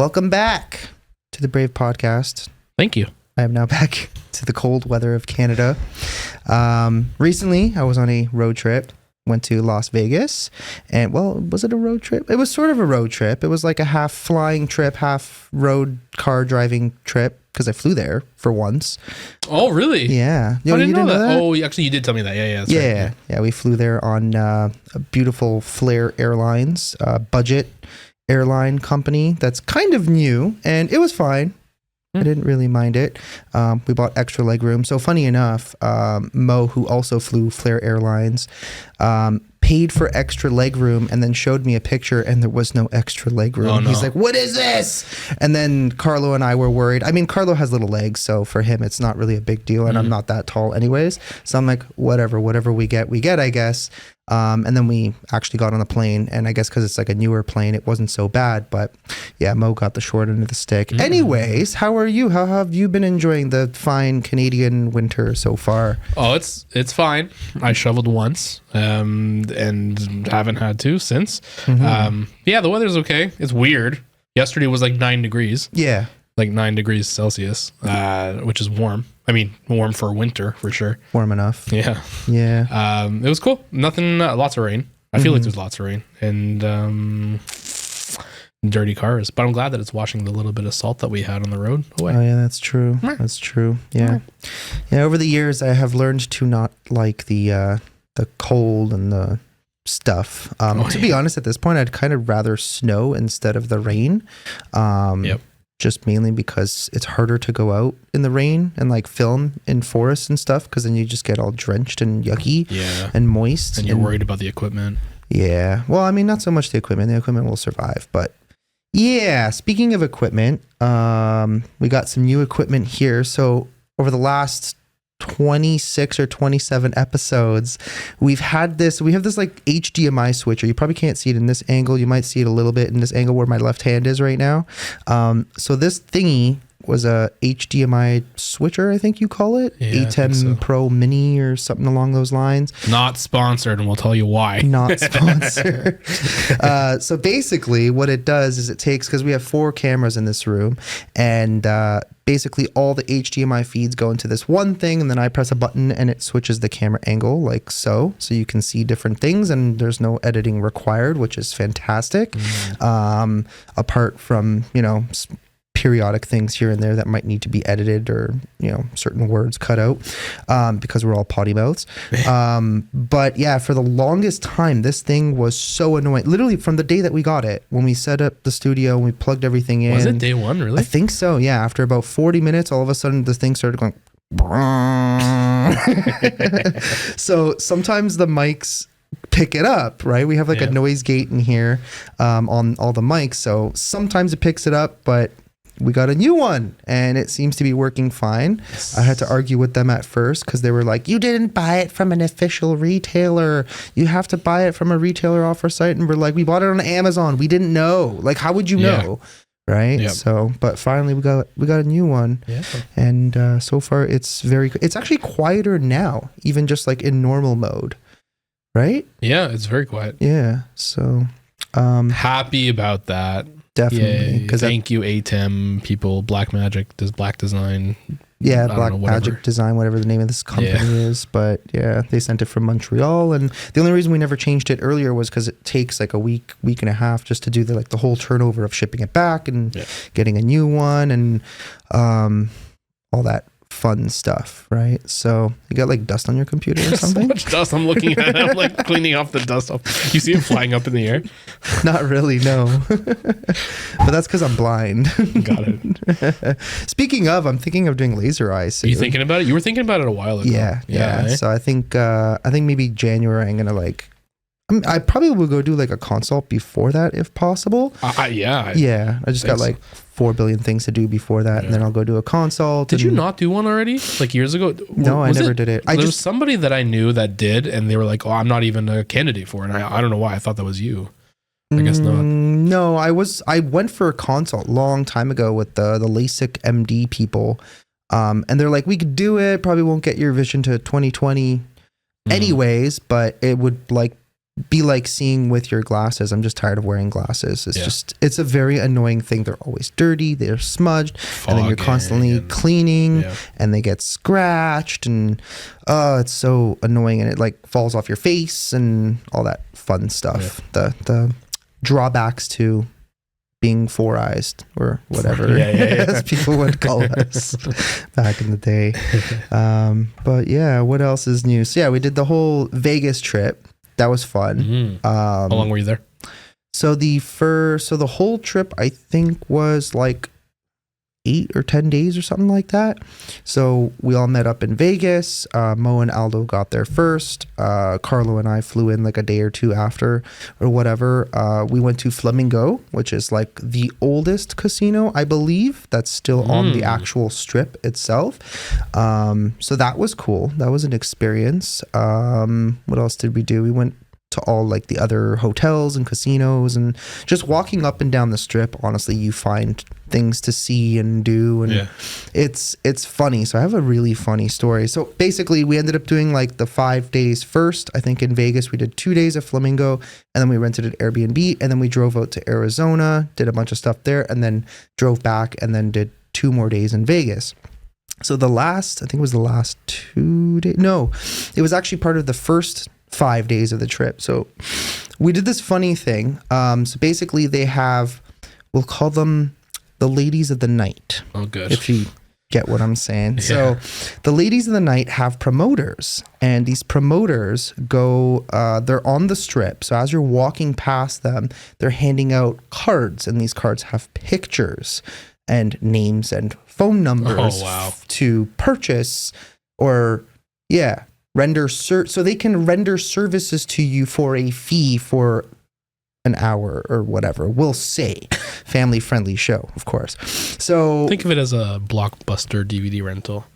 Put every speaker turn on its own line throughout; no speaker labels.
Welcome back to the Brave Podcast.
Thank you.
I am now back to the cold weather of Canada. Recently, I was on a road trip. Went to Las Vegas, and well, was it a road trip? It was sort of a road trip. It was like a half flying trip, half road car driving trip because I flew there for once.
Oh, really?
Yeah.
I didn't know that. Oh, actually, you did tell me that. Yeah, that's right.
Yeah. We flew there on a beautiful Flair Airlines, budget airline company that's kind of new, and it was fine. I didn't really mind it. We bought extra leg room. So funny enough, Mo, who also flew Flair Airlines, paid for extra leg room and then showed me a picture and there was no extra leg room.
Oh, no.
He's like, what is this? And then Carlo and I were worried. I mean, Carlo has little legs, so for him, it's not really a big deal. And I'm not that tall anyways. So I'm like, whatever we get, I guess. And then we actually got on a plane, and I guess because it's like a newer plane, it wasn't so bad. But yeah, Mo got the short end of the stick. Anyways, how are you? How have you been enjoying the fine Canadian winter so far?
Oh, it's fine. I shoveled once, and haven't had to since. Yeah, the weather's okay. It's weird. Yesterday was like 9 degrees.
Yeah.
Like 9 degrees Celsius, which is warm. I mean, warm for winter for sure.
Warm enough.
Yeah.
Yeah.
It was cool. Nothing, lots of rain. I feel like there's lots of rain and dirty cars, but I'm glad that it's washing the little bit of salt that we had on the road away.
Oh yeah, that's true. That's true. Yeah. Yeah. Over the years, I have learned to not like the cold and the stuff. To be honest, at this point, I'd kind of rather snow instead of the rain. Just mainly because it's harder to go out in the rain and like film in forests and stuff, because then you just get all drenched and yucky and moist.
And you're worried about the equipment.
Yeah. Well, I mean, not so much the equipment. The equipment will survive. But yeah, speaking of equipment, we got some new equipment here. So over the last 26 or 27 episodes, we have this like HDMI switcher. You probably can't see it in this angle. You might see it a little bit in this angle where my left hand is right now. So this thingy was a HDMI switcher, I think you call it.
Yeah,
A10 Pro Mini or something along those lines.
Not sponsored, and we'll tell you why.
Not sponsored. So basically what it does is it takes, because we have 4 cameras in this room, and basically all the HDMI feeds go into this one thing, and then I press a button and it switches the camera angle like so you can see different things, and there's no editing required, which is fantastic. Apart from, periodic things here and there that might need to be edited, or certain words cut out, because we're all potty mouths. But yeah, for the longest time, this thing was so annoying. Literally from the day that we got it, when we set up the studio and we plugged everything in.
Was it day one, really?
I think so. Yeah. After about 40 minutes, all of a sudden the thing started going. So sometimes the mics pick it up, right? We have like a noise gate in here on all the mics, so sometimes it picks it up, but we got a new one and it seems to be working fine. I had to argue with them at first because they were like, you didn't buy it from an official retailer. You have to buy it from a retailer offer site. And we're like, we bought it on Amazon. We didn't know. Like, how would you know? Right. Yep. So, but finally we got a new one. Yeah. And so far it's it's actually quieter now, even just like in normal mode. Right?
Yeah, it's very quiet.
Yeah. So
happy about that.
Definitely.
Thank you, ATEM people. Black Magic does Black Design.
Yeah, Black Magic Design, whatever the name of this company is. But yeah, they sent it from Montreal, and the only reason we never changed it earlier was because it takes like a week and a half just to do the whole turnover of shipping it back and getting a new one and all that fun stuff, right? So you got like dust on your computer or something?
So much dust. I'm looking at it. I'm like cleaning off the dust off. You see it flying up in the air?
Not really, no. But that's because I'm blind.
Got it.
Speaking of, I'm thinking of doing laser eyes soon.
Are you thinking about it? You were thinking about it a while ago.
Yeah. Eh? So I think maybe January I'm gonna I probably will go do like a consult before that if possible. I just got like 4 billion things to do before that, and then I'll go do a consult.
Did you not do one already? Like years ago?
No, I never did it.
There was somebody that I knew that did, and they were like, "Oh, I'm not even a candidate for it." And I don't know why. I thought that was you. I guess not.
No, I went for a consult a long time ago with the LASIK MD people, and they're like, "We could do it. Probably won't get your vision to 2020, anyways, but it would like be like seeing with your glasses. I'm just tired of wearing glasses. It's a very annoying thing. They're always dirty, they're smudged, and then you're constantly cleaning and they get scratched, and it's so annoying, and it like falls off your face and all that fun stuff. The drawbacks to being four-eyed or whatever as people would call us back in the day. But yeah, what else is new? So yeah, we did the whole Vegas trip. That was fun.
How long were you there?
So the whole trip I think was like 8 or 10 days or something like that. So we all met up in Vegas. Mo and Aldo got there first. Carlo and I flew in like a day or two after or whatever. We went to Flamingo, which is like the oldest casino, I believe, that's still on the actual strip itself. So that was cool. That was an experience. What else did we do? We went to all like the other hotels and casinos, and just walking up and down the strip, honestly, you find things to see and do, and it's funny. So I have a really funny story. So basically we ended up doing like the 5 days first. I think in Vegas we did 2 days at Flamingo, and then we rented an Airbnb, and then we drove out to Arizona, did a bunch of stuff there, and then drove back and then did 2 more days in Vegas. So I think it was the last 2 days. No, it was actually part of the first 5 days of the trip. So we did this funny thing. So basically they have, we'll call them the ladies of the night.
Oh, good.
If you get what I'm saying. Yeah. So the ladies of the night have promoters, and these promoters go, they're on the strip. So as you're walking past them, they're handing out cards, and these cards have pictures and names and phone numbers to purchase or so they can render services to you for a fee for an hour or whatever. We'll say family friendly show, of course. So
think of it as a Blockbuster DVD rental,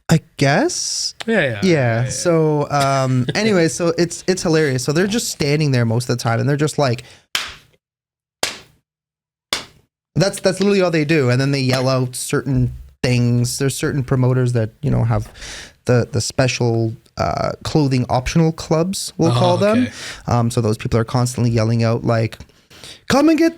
I guess. Yeah. So anyway, so it's hilarious. So they're just standing there most of the time, and they're just like, that's literally all they do. And then they yell out certain things. There's certain promoters that, have the special clothing optional clubs, we'll call them. So those people are constantly yelling out like, come and get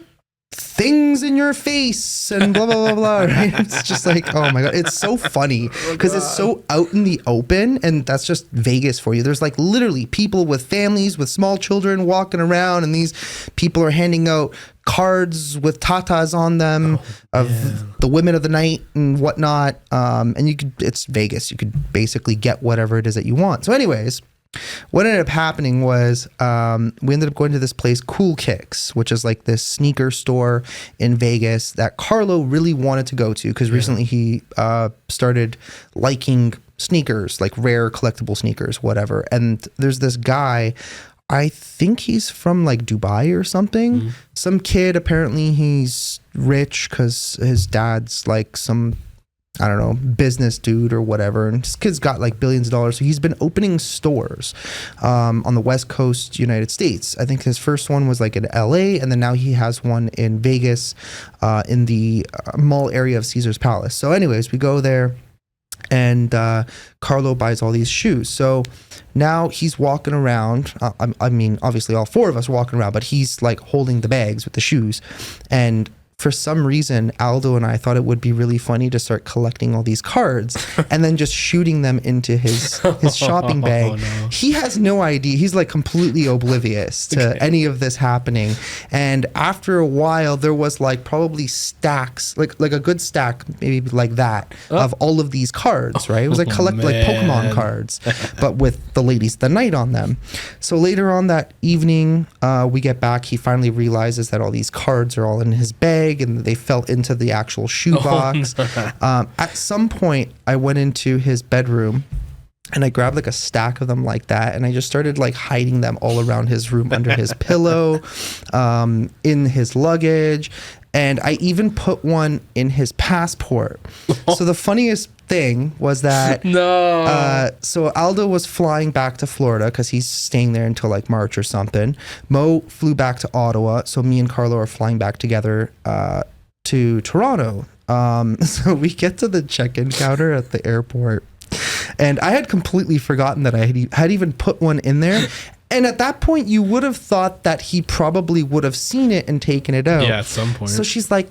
things in your face and blah blah blah blah, right? It's just like, oh my god, it's so funny because it's so out in the open, and that's just Vegas for you. There's like literally people with families with small children walking around, and these people are handing out cards with tatas on them of the women of the night and whatnot. And it's Vegas, you could basically get whatever it is that you want. So anyways, what ended up happening was we ended up going to this place, Cool Kicks, which is like this sneaker store in Vegas that Carlo really wanted to go to because recently he started liking sneakers, like rare collectible sneakers, whatever. And there's this guy, I think he's from like Dubai or something. Some kid, apparently he's rich because his dad's like some, I don't know, business dude or whatever. And this kid's got like billions of dollars. So he's been opening stores on the West Coast, United States. I think his first one was like in LA, and then now he has one in Vegas in the mall area of Caesar's Palace. So anyways, we go there, and Carlo buys all these shoes. So now he's walking around. I mean, obviously all 4 of us are walking around, but he's like holding the bags with the shoes. And for some reason, Aldo and I thought it would be really funny to start collecting all these cards and then just shooting them into his shopping bag. Oh, no. He has no idea. He's like completely oblivious to any of this happening. And after a while, there was like probably stacks, like a good stack, maybe like that, of all of these cards, right? It was like like Pokemon cards, but with the ladies of the night on them. So later on that evening, we get back. He finally realizes that all these cards are all in his bag, and they fell into the actual shoebox. At some point, I went into his bedroom and I grabbed like a stack of them like that, and I just started like hiding them all around his room, under his pillow, in his luggage, and I even put one in his passport. So the funniest thing was that so Aldo was flying back to Florida because he's staying there until like March or something. Mo flew back to Ottawa, so me and Carlo are flying back together to Toronto. So we get to the check-in counter at the airport, and I had completely forgotten that I had even put one in there. And at that point, you would have thought that he probably would have seen it and taken it out.
Yeah, at some point.
So she's like,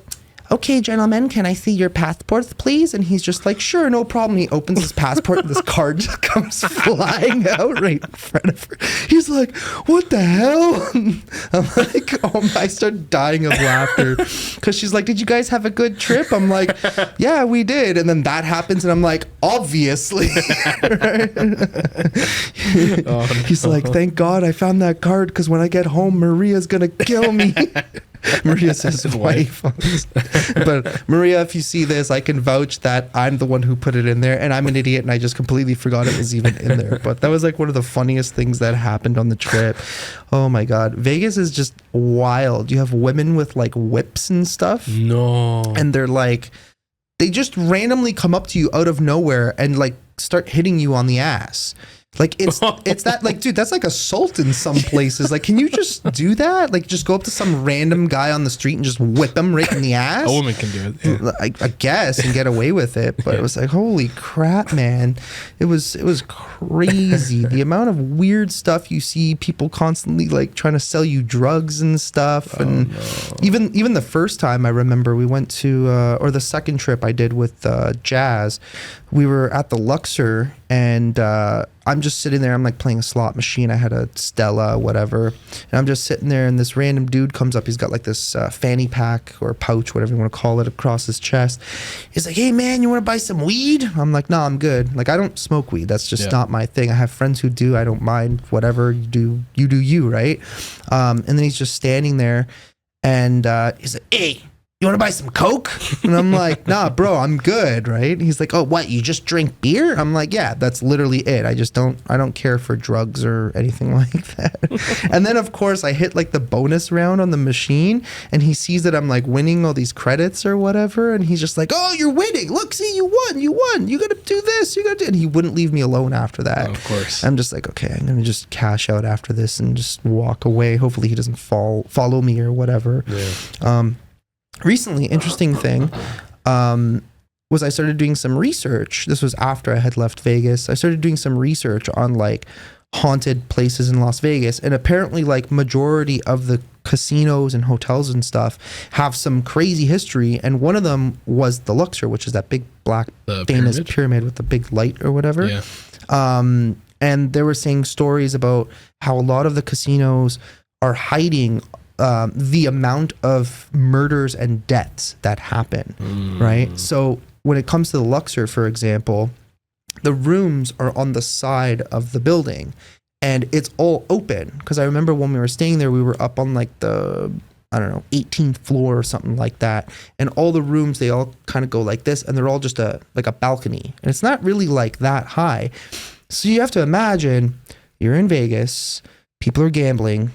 okay, gentlemen, can I see your passports, please? And he's just like, sure, no problem. He opens his passport and this card just comes flying out right in front of her. He's like, what the hell? I'm like, oh, I start dying of laughter because she's like, did you guys have a good trip? I'm like, yeah, we did. And then that happens and I'm like, obviously. He's like, thank God I found that card because when I get home, Maria's going to kill me. Maria's his wife. But Maria, if you see this, I can vouch that I'm the one who put it in there, and I'm an idiot and I just completely forgot it was even in there. But that was like one of the funniest things that happened on the trip. Oh my God. Vegas is just wild. You have women with like whips and stuff.
No.
And they're like, they just randomly come up to you out of nowhere and like start hitting you on the ass. Like it's that like, dude, that's like assault in some places. Like, can you just do that? Like, just go up to some random guy on the street and just whip him right in the ass?
A woman can do it. Yeah.
I guess, and get away with it. But it was like, holy crap, man! It was crazy. The amount of weird stuff you see, people constantly like trying to sell you drugs and stuff. And even the first time I remember we went to, or the second trip I did with Jazz, we were at the Luxor and. I'm just sitting there. I'm like playing a slot machine. I had a Stella, whatever. And I'm just sitting there and this random dude comes up. He's got like this fanny pack or pouch, whatever you want to call it, across his chest. He's like, hey man, you want to buy some weed? I'm like, no, I'm good. Like, I don't smoke weed. That's just not my thing. I have friends who do. I don't mind. Whatever you do you, right? And then he's just standing there and he's like, hey, you want to buy some Coke? And I'm like, nah, bro, I'm good, right? He's like, oh, what? You just drink beer? I'm like, yeah, that's literally it. I don't care for drugs or anything like that. And then, of course, I hit like the bonus round on the machine and he sees that I'm like winning all these credits or whatever. And he's just like, oh, you're winning. Look, see, you won. You got to do this. And he wouldn't leave me alone after that.
Oh, of course.
I'm just like, okay, I'm going to just cash out after this and just walk away. Hopefully he doesn't follow me or whatever. Yeah. Recently, interesting thing was I started doing some research. This was after I had left Vegas. I started doing some research on like haunted places in Las Vegas. And apparently like majority of the casinos and hotels and stuff have some crazy history. And one of them was the Luxor, which is that big black famous pyramid with the big light or whatever.
Yeah.
And they were saying stories about how a lot of the casinos are hiding the amount of murders and deaths that happen, right? So when it comes to the Luxor, for example, the rooms are on the side of the building and it's all open. Because I remember when we were staying there, we were up on like the, I don't know, 18th floor or something like that. And all the rooms, they all kind of go like this and they're all just like a balcony. And it's not really like that high. So you have to imagine you're in Vegas, people are gambling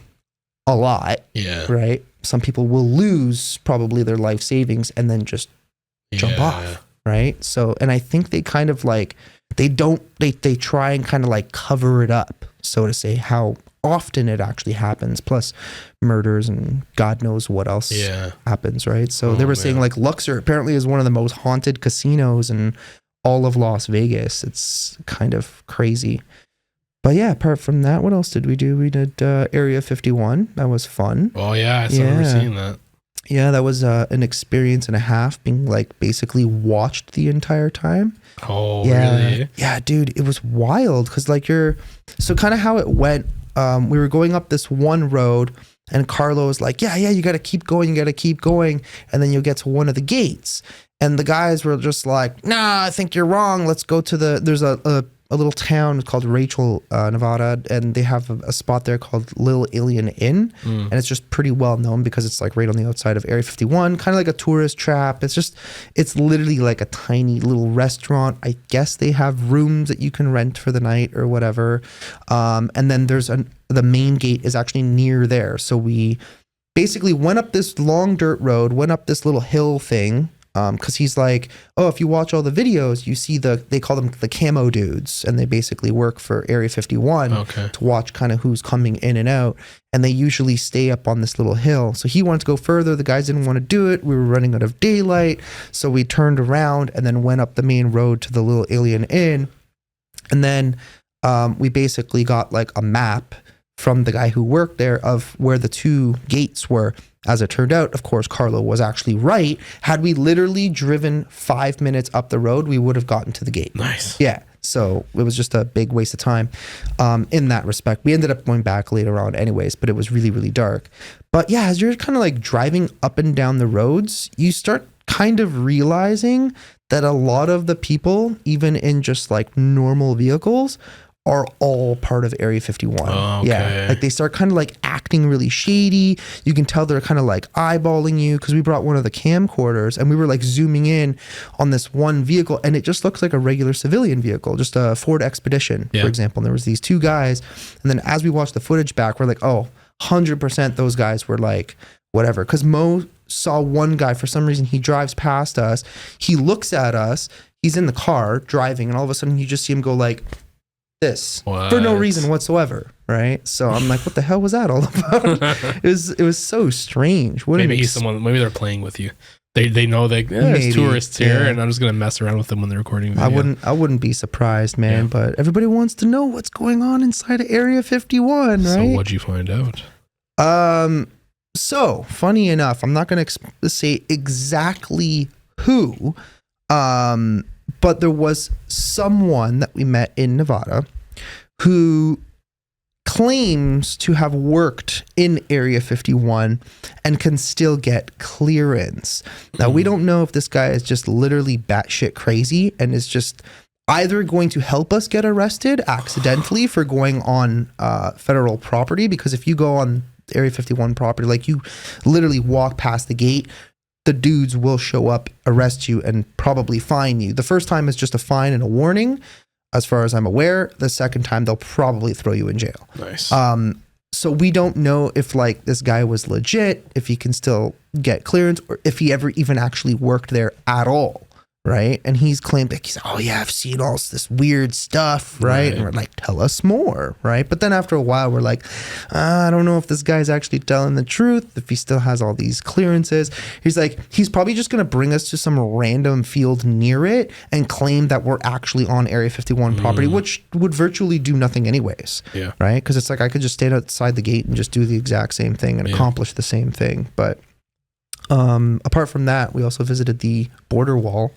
a lot, right? Some people will lose probably their life savings and then just jump off, right? So, and I think they kind of like, they try and kind of like cover it up, so to say, how often it actually happens, plus murders and God knows what else happens, right? So they were saying like Luxor apparently is one of the most haunted casinos in all of Las Vegas. It's kind of crazy. But yeah, apart from that, what else did we do? We did Area 51. That was fun.
Oh yeah, I remember seeing that.
Yeah, that was an experience and a half, being like basically watched the entire time.
Oh, really?
Yeah, dude, it was wild because like so kind of how it went, we were going up this one road and Carlo was like, yeah, you got to keep going. And then you'll get to one of the gates. And the guys were just like, nah, I think you're wrong. Let's go to there's a little town called Rachel, Nevada, and they have a spot there called Little Alien Inn, and it's just pretty well known because it's like right on the outside of Area 51, kind of like a tourist trap. It's literally like a tiny little restaurant. I guess they have rooms that you can rent for the night or whatever, and then there's the main gate is actually near there. So we basically went up this long dirt road, went up this little hill thing. Because he's like, oh, if you watch all the videos, you see they call them the camo dudes, and they basically work for Area 51 to watch kind of who's coming in and out, and they usually stay up on this little hill. So he wanted to go further. The guys didn't want to do it. We were running out of daylight, so we turned around and then went up the main road to the Little Alien Inn, and then we basically got like a map from the guy who worked there of where the two gates were. As it turned out, of course, Carlo was actually right. Had we literally driven 5 minutes up the road, we would have gotten to the gate.
Nice.
Yeah. So it was just a big waste of time in that respect. We ended up going back later on anyways, but it was really, really dark. But yeah, as you're kind of like driving up and down the roads, you start kind of realizing that a lot of the people, even in just like normal vehicles, are all part of Area 51.
Oh, okay.
Yeah. Like they start kind of like acting really shady. You can tell they're kind of like eyeballing you because we brought one of the camcorders and we were like zooming in on this one vehicle and it just looks like a regular civilian vehicle, just a Ford Expedition, for example. And there was these two guys. And then as we watched the footage back, we're like, oh, 100% those guys were like, whatever. Because Mo saw one guy, for some reason, he drives past us. He looks at us. He's in the car driving and all of a sudden you just see him go like, this for no reason whatsoever, right? So I'm like, what the hell was that all about? it was so strange.
Maybe he's someone. Maybe they're playing with you. They know that there's tourists here, and I'm just gonna mess around with them when they're recording video.
I wouldn't be surprised, man. Yeah. But everybody wants to know what's going on inside of Area 51, right?
So what'd you find out?
So funny enough, I'm not gonna say exactly who, but there was someone that we met in Nevada who claims to have worked in Area 51 and can still get clearance. Now, we don't know if this guy is just literally batshit crazy and is just either going to help us get arrested accidentally for going on federal property, because if you go on Area 51 property, like you literally walk past the gate, the dudes will show up, arrest you, and probably fine you. The first time is just a fine and a warning, as far as I'm aware. The second time, they'll probably throw you in jail.
Nice.
So we don't know if like this guy was legit, if he can still get clearance, or if he ever even actually worked there at all. Right. And he's claimed like, he's like, oh yeah, I've seen all this weird stuff. Right. And we're like, tell us more. Right. But then after a while, we're like, I don't know if this guy's actually telling the truth, if he still has all these clearances. He's like, he's probably just going to bring us to some random field near it and claim that we're actually on Area 51 property, which would virtually do nothing anyways.
Yeah.
Right. Because it's like I could just stand outside the gate and just do the exact same thing and accomplish the same thing. But apart from that, we also visited the border wall.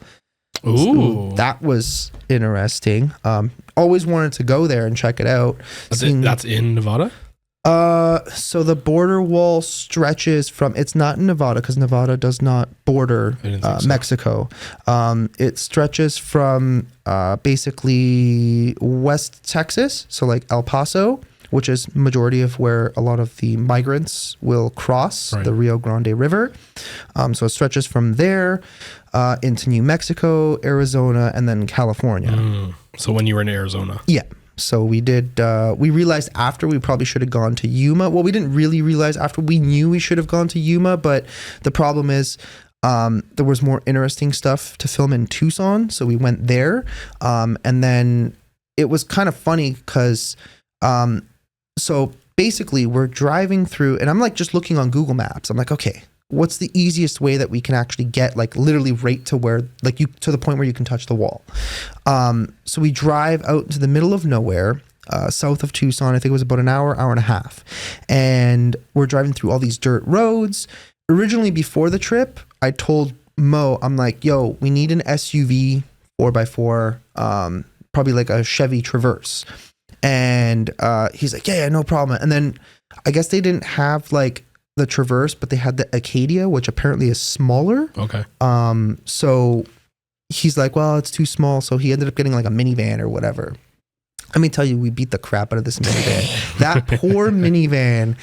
Ooh,
so that was interesting. Always wanted to go there and check it out.
That's in Nevada?
So the border wall stretches from, it's not in Nevada because Nevada does not border Mexico. It stretches from basically West Texas, so like El Paso, which is majority of where a lot of the migrants will cross the Rio Grande River. So it stretches from there into New Mexico, Arizona, and then California.
So when you were in Arizona?
Yeah. So we did, we realized after we probably should have gone to Yuma. Well, we didn't really realize after. We knew we should have gone to Yuma, but the problem is there was more interesting stuff to film in Tucson. So we went there. And then it was kind of funny because so basically we're driving through and I'm like just looking on Google Maps. I'm like, okay, what's the easiest way that we can actually get like literally right to where, like you, to the point where you can touch the wall. So we drive out into the middle of nowhere, south of Tucson. I think it was about an hour and a half. And we're driving through all these dirt roads. Originally before the trip, I told Mo, I'm like, yo, we need an SUV 4x4, probably like a Chevy Traverse. And he's like, yeah, no problem. And then I guess they didn't have like the Traverse, but they had the Acadia, which apparently is smaller.
Okay.
So he's like, well, it's too small. So he ended up getting like a minivan or whatever. Let me tell you, we beat the crap out of this minivan. That poor minivan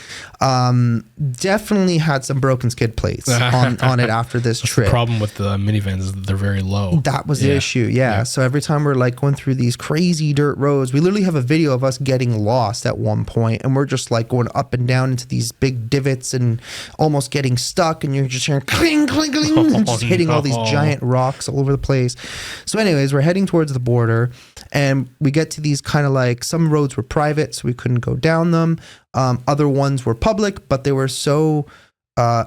definitely had some broken skid plates on it after this trip.
The problem with the minivans is that they're very low.
That was the issue, yeah. So every time we're like going through these crazy dirt roads, we literally have a video of us getting lost at one point, and we're just like going up and down into these big divots and almost getting stuck, and you're just hearing cling, cling, cling, and just hitting all these giant rocks all over the place. So anyways, we're heading towards the border, and we get to these kind of like, some roads were private, so we couldn't go down them. Other ones were public, but they were so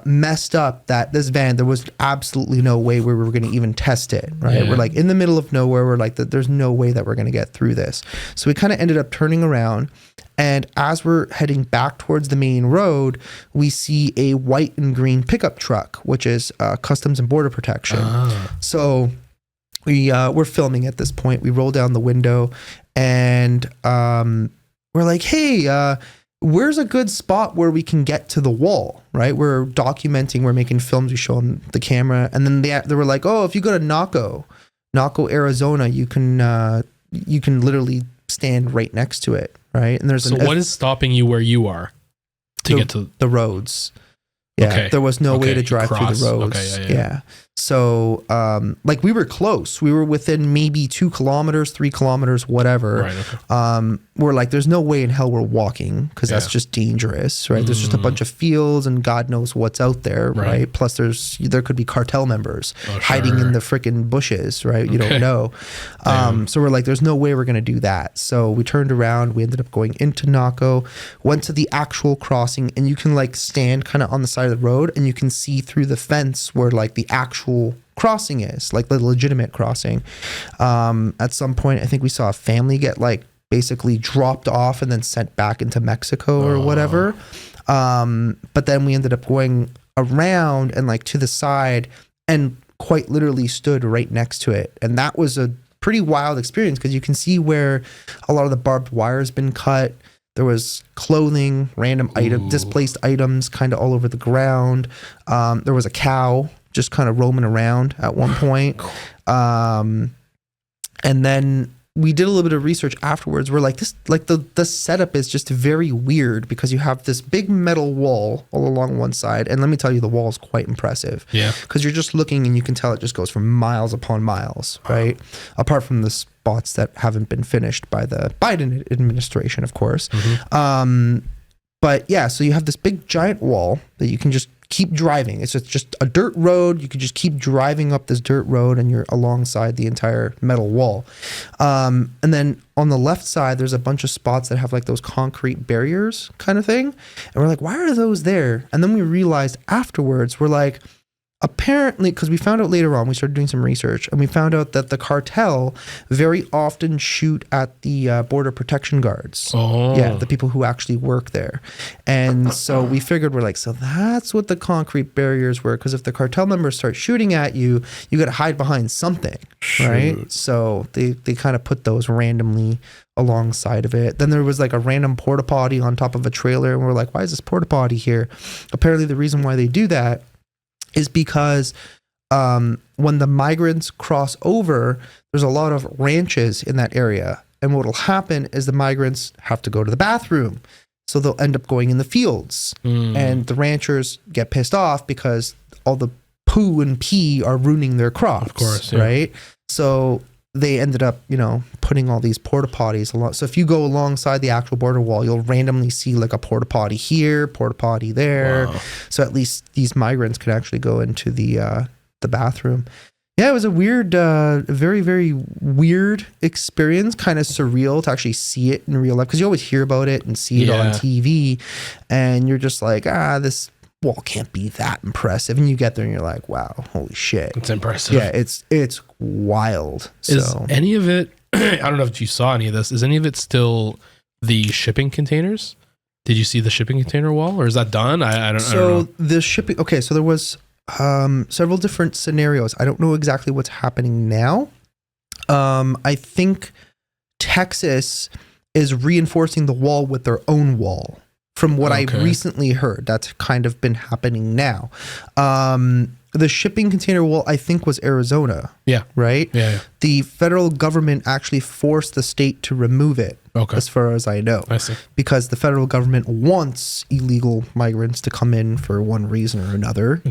messed up that this van, there was absolutely no way we were going to even test it, right?
Yeah.
We're like in the middle of nowhere. We're like, there's no way that we're going to get through this. So we kind of ended up turning around. And as we're heading back towards the main road, we see a white and green pickup truck, which is Customs and Border Protection. So we're filming at this point. We roll down the window and we're like, hey, where's a good spot where we can get to the wall, right? We're documenting, we're making films, we show them the camera. And then they were like, oh, if you go to Naco, Arizona, you can literally stand right next to it, right? And there's
what is stopping you where you are to get to
the roads? Yeah, okay. There was no way to drive through the roads.
Okay, yeah.
So, like we were close. We were within maybe 2 kilometers, 3 kilometers, whatever.
Right, okay.
We're like, there's no way in hell we're walking because that's just dangerous, right? There's just a bunch of fields and God knows what's out there, right? Plus, there could be cartel members hiding in the freaking bushes, right? You don't know. So we're like, there's no way we're gonna do that. So we turned around. We ended up going into Naco, went to the actual crossing, and you can like stand kind of on the side of the road, and you can see through the fence where like the actual crossing is, like the legitimate crossing. At some point, I think we saw a family get like basically dropped off and then sent back into Mexico or whatever. But then we ended up going around and like to the side and quite literally stood right next to it. And that was a pretty wild experience because you can see where a lot of the barbed wire has been cut. There was clothing, random displaced items kind of all over the ground. There was a cow just kind of roaming around at one point. And then we did a little bit of research afterwards. We're like, the setup is just very weird because you have this big metal wall all along one side. And let me tell you, the wall is quite impressive. Yeah. Because you're just looking and you can tell it just goes for miles upon miles, right? Apart from the spots that haven't been finished by the Biden administration, of course. But yeah, so you have this big giant wall that you can just keep driving. It's just a dirt road. You could just keep driving up this dirt road and you're alongside the entire metal wall. And then on the left side, there's a bunch of spots that have like those concrete barriers kind of thing. And we're like, why are those there? And then we realized afterwards, we're like, apparently, because we found out later on, we started doing some research and we found out that the cartel very often shoot at the border protection guards. Yeah, the people who actually work there. And so we figured, we're like, so that's what the concrete barriers were. Because if the cartel members start shooting at you, you got to hide behind something, right? So they kind of put those randomly alongside of it. Then there was like a random porta potty on top of a trailer. And we're like, why is this porta potty here? Apparently the reason why they do that is because when the migrants cross over, there's a lot of ranches in that area. And what will happen is the migrants have to go to the bathroom. So they'll end up going in the fields. And the ranchers get pissed off because all the poo and pee are ruining their crops. Of course, right? So they ended up, putting all these porta potties along. So if you go alongside the actual border wall, you'll randomly see like a porta potty here, porta potty there. Wow. So at least these migrants could actually go into the bathroom. Yeah, it was a weird, very, very weird experience, kind of surreal to actually see it in real life. Because you always hear about it and see it on TV. And you're just like, this wall can't be that impressive. And you get there and you're like, wow, holy shit.
It's impressive.
Yeah, it's wild.
Is any of it, I don't know if you saw any of this, is any of it still the shipping containers? Did you see the shipping container wall, or is that done? I don't know.
So the shipping, okay, so there was several different scenarios. I don't know exactly what's happening now. I think Texas is reinforcing the wall with their own wall. From what I recently heard, that's kind of been happening now. The shipping container wall, I think, was Arizona. Yeah. Right? Yeah. The federal government actually forced the state to remove it, as far as I know. I see. Because the federal government wants illegal migrants to come in for one reason or another.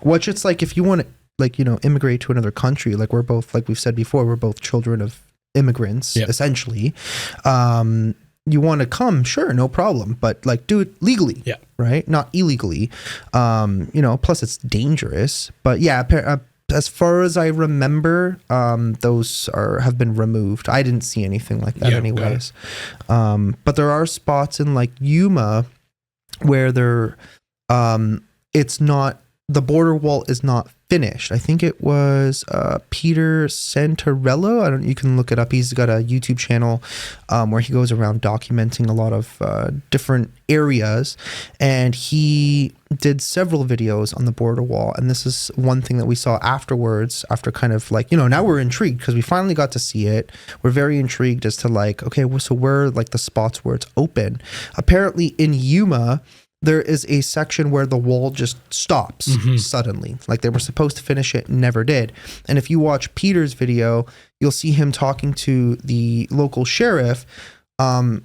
Which it's like, if you want to, immigrate to another country, like we're both, like we've said before, we're both children of immigrants, essentially. You want to come, sure, no problem, but like do it legally, right? Not illegally. Plus it's dangerous. But yeah, as far as I remember, those have been removed. I didn't see anything like that, anyways. But there are spots in like Yuma where they're it's not, the border wall is not finished. I think it was Peter Santarello. You can look it up. He's got a YouTube channel where he goes around documenting a lot of different areas, and he did several videos on the border wall. And this is one thing that we saw afterwards, after kind of like, now we're intrigued because we finally got to see it. We're very intrigued as to like, okay, well, so where are like the spots where it's open? Apparently in Yuma, there is a section where the wall just stops suddenly. Like they were supposed to finish it, never did. And if you watch Peter's video, you'll see him talking to the local sheriff,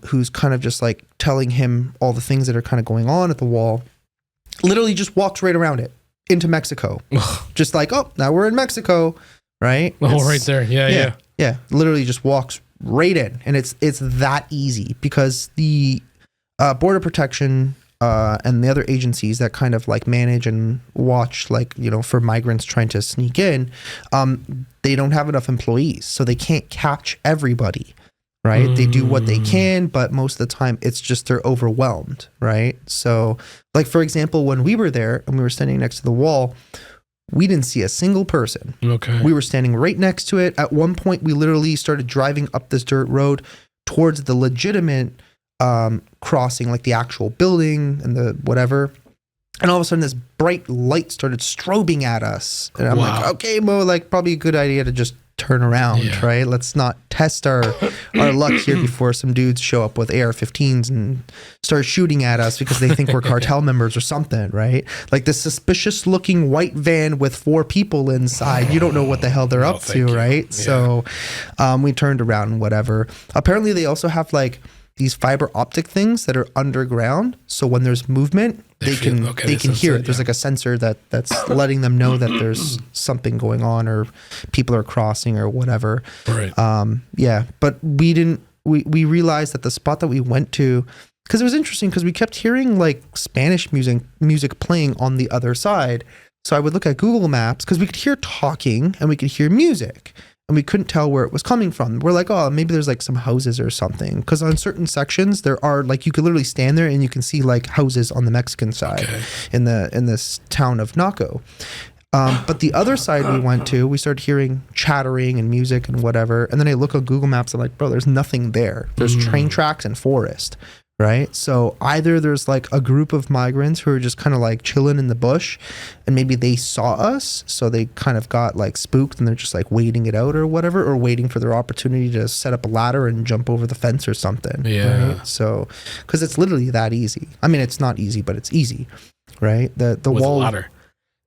who's kind of just like telling him all the things that are kind of going on at the wall. Literally just walks right around it into Mexico. Just like, oh, now we're in Mexico, right?
Right there. Yeah.
Literally just walks right in. And it's that easy because the border protection and the other agencies that kind of like manage and watch, like, for migrants trying to sneak in, they don't have enough employees, so they can't catch everybody, right? They do what they can, but most of the time it's just they're overwhelmed, right? So like, for example, when we were there and we were standing next to the wall, we didn't see a single person.
Okay.
We were standing right next to it. At one point, we literally started driving up this dirt road towards the legitimate crossing, like the actual building and the whatever, and all of a sudden this bright light started strobing at us, and I'm like, okay, Mo, like probably a good idea to just turn around, right? Let's not test our luck here before some dudes show up with AR-15s and start shooting at us because they think we're cartel members or something, right? Like this suspicious looking white van with 4 people inside. You don't know what the hell they're up to, right? Yeah. So we turned around and whatever. Apparently they also have like these fiber optic things that are underground, so when there's movement, they can hear it. There's like a sensor that's letting them know that there's something going on or people are crossing or whatever.
Right.
But we realized that the spot that we went to, because it was interesting because we kept hearing like Spanish music playing on the other side. So I would look at Google Maps because we could hear talking and we could hear music. And we couldn't tell where it was coming from. We're like, oh, maybe there's like some houses or something. Because on certain sections, there are like, you could literally stand there and you can see like houses on the Mexican side in this town of Naco. But the other side we went to, we started hearing chattering and music and whatever. And then I look on Google Maps, I'm like, bro, there's nothing there. There's train tracks and forest, right? So either there's like a group of migrants who are just kind of like chilling in the bush and maybe they saw us, so they kind of got like spooked and they're just like waiting it out or whatever, or waiting for their opportunity to set up a ladder and jump over the fence or something.
Yeah.
Right? So, because it's literally that easy. I mean, it's not easy, but it's easy, right? The wall.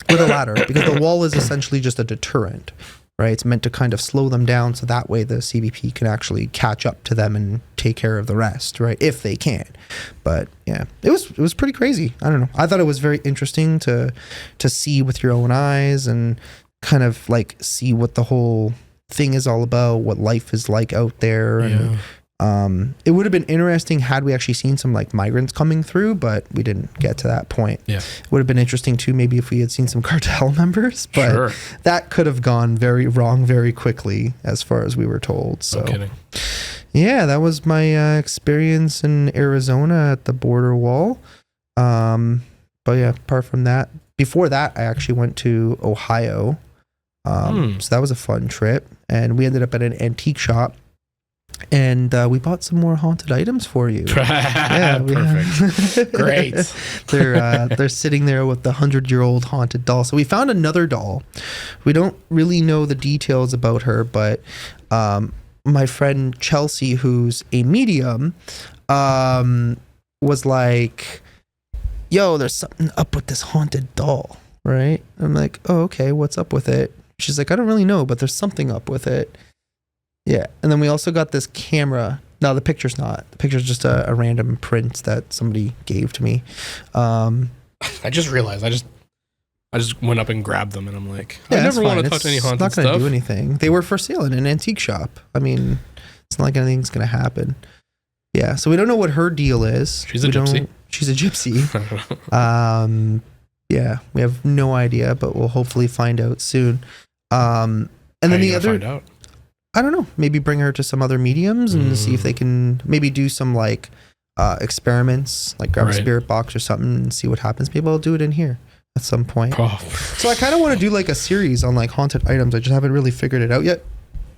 With a ladder, because the wall is essentially just a deterrent, right? It's meant to kind of slow them down so that way the CBP can actually catch up to them and take care of the rest, right? If they can. But yeah, it was pretty crazy. I don't know. I thought it was very interesting to see with your own eyes and kind of like see what the whole thing is all about, what life is like out there. And it would have been interesting had we actually seen some like migrants coming through, but we didn't get to that point. Yeah. It would have been interesting too, maybe if we had seen some cartel members, but that could have gone very wrong very quickly as far as we were told. So,
no kidding.
Yeah, that was my experience in Arizona at the border wall. But yeah, apart from that, before that, I actually went to Ohio. So that was a fun trip, and we ended up at an antique shop. And we bought some more haunted items for you.
Perfect. Great.
They're sitting there with the 100-year-old haunted doll. So we found another doll. We don't really know the details about her, but my friend Chelsea, who's a medium, was like, yo, there's something up with this haunted doll, right? I'm like, oh, okay, what's up with it? She's like, I don't really know, but there's something up with it. Yeah, and then we also got this camera. No, the picture's not. The picture's just a random print that somebody gave to me.
I just realized. I just went up and grabbed them, and I'm like, I never want to touch any haunted stuff.
It's not going to do anything. They were for sale in an antique shop. I mean, it's not like anything's going to happen. Yeah, so we don't know what her deal is.
She's a gypsy.
She's a gypsy. Yeah, we have no idea, but we'll hopefully find out soon. And then the other...
find out?
I don't know, maybe bring her to some other mediums and see if they can maybe do some like experiments, like grab a spirit box or something and see what happens. Maybe I'll do it in here. at some point.
Oh.
So I kind of want to do like a series on like haunted items. I just haven't really figured it out yet.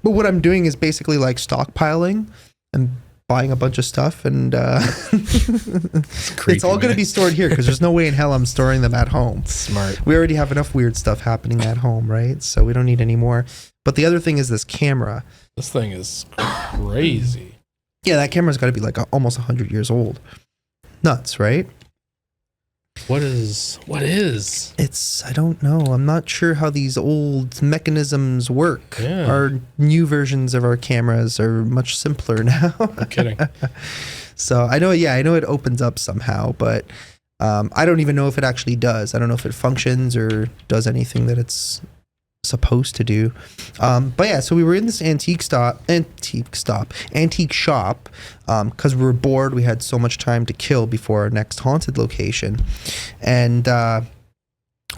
But what I'm doing is basically like stockpiling and buying a bunch of stuff, and it's all going to be stored here because there's no way in hell I'm storing them at home.
Smart.
We already have enough weird stuff happening at home, right? So we don't need any more. But the other thing is this camera.
This thing is crazy.
Yeah, that camera's got to be like almost 100 years old. Nuts, right?
What is?
It's, I don't know. I'm not sure how these old mechanisms work.
Yeah.
Our new versions of our cameras are much simpler now.
I'm kidding.
So I know it opens up somehow, but I don't even know if it actually does. I don't know if it functions or does anything that it's supposed to do. But yeah, so we were in this antique shop because we were bored. We had so much time to kill before our next haunted location, and we're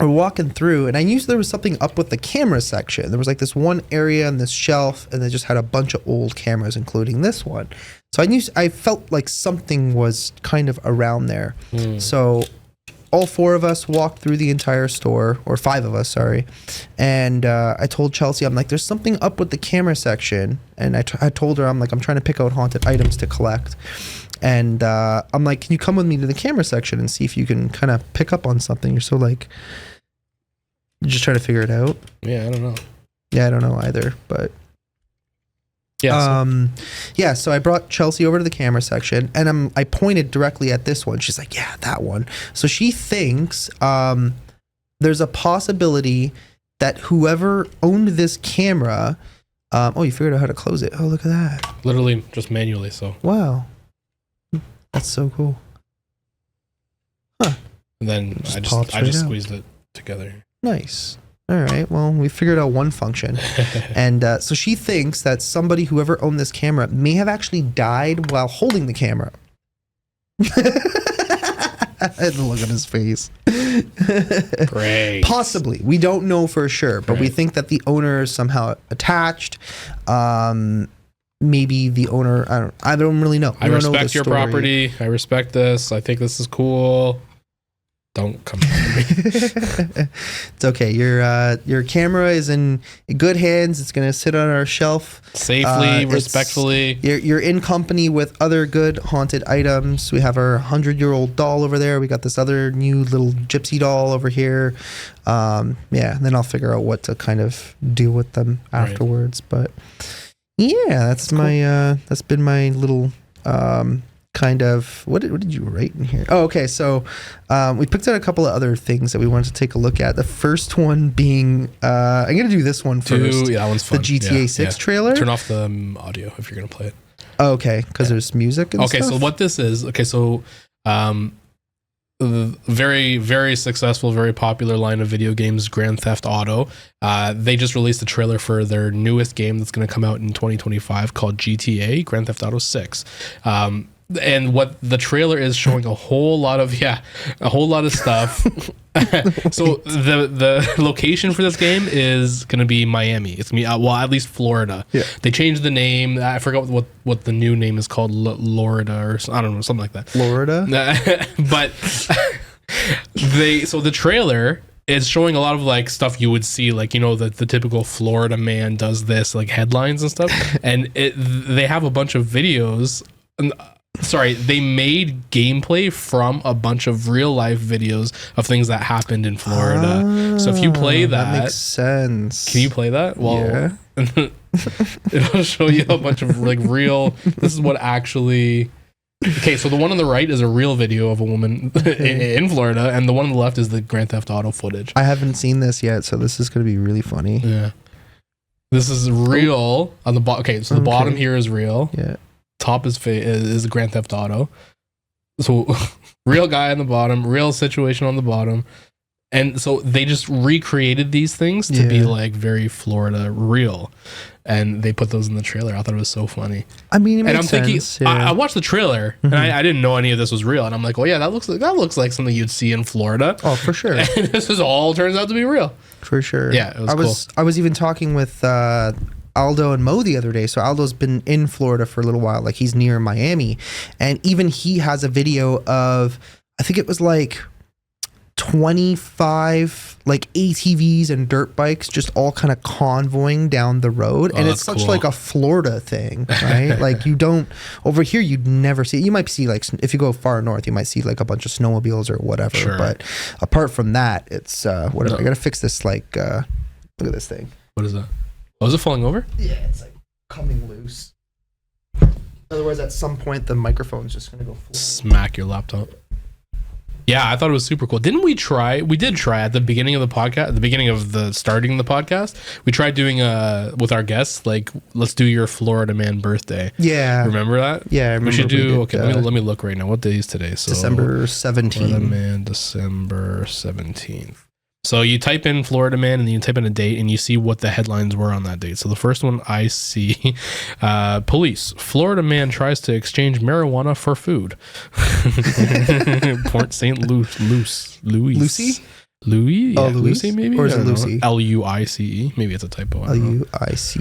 walking through, and I knew there was something up with the camera section. There was like this one area on this shelf, and they just had a bunch of old cameras, including this one. So I felt like something was kind of around there. So all four of us walked through the entire store, or five of us, sorry. And I told Chelsea, I'm like, there's something up with the camera section. And I told her, I'm like, I'm trying to pick out haunted items to collect. And I'm like, can you come with me to the camera section and see if you can kind of pick up on something? You're so like, you're just trying to figure it out.
Yeah, I don't know.
Yeah, I don't know either, but.
Yeah.
So I brought Chelsea over to the camera section, and I pointed directly at this one. She's like, yeah, that one. So she thinks there's a possibility that whoever owned this camera, you figured out how to close it. Oh, look at that.
Literally just manually, so.
Wow. That's so cool. Huh.
And then I just squeezed it together.
Nice. All right. Well, we figured out one function. And so she thinks that whoever owned this camera may have actually died while holding the camera. Look at his face.
Great.
Possibly. We don't know for sure, but we think that the owner is somehow attached. Maybe the owner, I don't really know.
I respect your property. I respect this. I think this is cool. Don't come after me.
It's okay. Your camera is in good hands. It's going to sit on our shelf
safely, respectfully.
You're in company with other good haunted items. We have our 100-year-old doll over there. We got this other new little gypsy doll over here. And then I'll figure out what to kind of do with them afterwards. But yeah, that's cool. That's been my little kind of what did you write in here? Oh, okay. So we picked out a couple of other things that we wanted to take a look at. The first one being I'm gonna do this one first.
Yeah, that one's fun.
The GTA 6 trailer.
Turn off the audio if you're gonna play it.
Oh, okay, because there's music and stuff.
So what this is, the very, very successful, very popular line of video games, Grand Theft Auto. They just released a trailer for their newest game that's going to come out in 2025 called GTA, Grand Theft Auto 6. And what the trailer is showing a whole lot of stuff. So the location for this game is going to be Miami. It's going to be, at least Florida. Yeah. They changed the name. I forgot what the new name is called, Lorida or I don't know, something like that.
Florida?
But the trailer is showing a lot of like stuff you would see, like, the typical Florida man does this, like headlines and stuff. And they have a bunch of videos. They made gameplay from a bunch of real life videos of things that happened in Florida. So if you play that
makes sense.
Can you play that? Well, yeah. It'll show you a bunch of like real. This is what actually. Okay, so the one on the right is a real video of a woman in Florida, and the one on the left is the Grand Theft Auto footage.
I haven't seen this yet, so this is going to be really funny.
Yeah, this is real on the bottom. Okay, so the bottom here is real.
Yeah.
Top is the Grand Theft Auto. So real guy on the bottom, real situation on the bottom. And so they just recreated these things to be like very Florida real. And they put those in the trailer. I thought it was so funny.
I mean, it makes sense.
I watched the trailer and I didn't know any of this was real. And I'm like, well, yeah, that looks like something you'd see in Florida.
Oh, for sure.
And this is all turns out to be real.
For sure.
Yeah, it was cool.
I was even talking with Aldo and Mo the other day. So Aldo's been in Florida for a little while, like he's near Miami, and even he has a video of, I think it was like 25 like ATVs and dirt bikes just all kind of convoying down the road. And it's such like a Florida thing, right? Like you don't, over here you'd never see, you might see like, if you go far north, you might see like a bunch of snowmobiles or whatever. Sure. But apart from that, it's whatever. I gotta fix this, like look at this thing.
What is that? Oh, is it falling over?
Yeah, it's like coming loose. Otherwise, at some point, the microphone's just gonna go flying.
Smack your laptop. Yeah, I thought it was super cool. Didn't we try? We did try at the beginning of the podcast, at the beginning of the starting the podcast. We tried doing with our guests, like, let's do your Florida man birthday.
Yeah.
Remember that?
Yeah, I remember.
We should do, okay, let me look right now. What day is today? So
December 17th.
Florida man, December 17th. So you type in Florida man and then you type in a date and you see what the headlines were on that date. So the first one I see, police, Florida man tries to exchange marijuana for food. Port St. Louis.
Lucy?
Louis? Yeah,
oh, Louis?
Lucy maybe?
Or is it Lucy?
Luice. Maybe it's a typo.
Luice.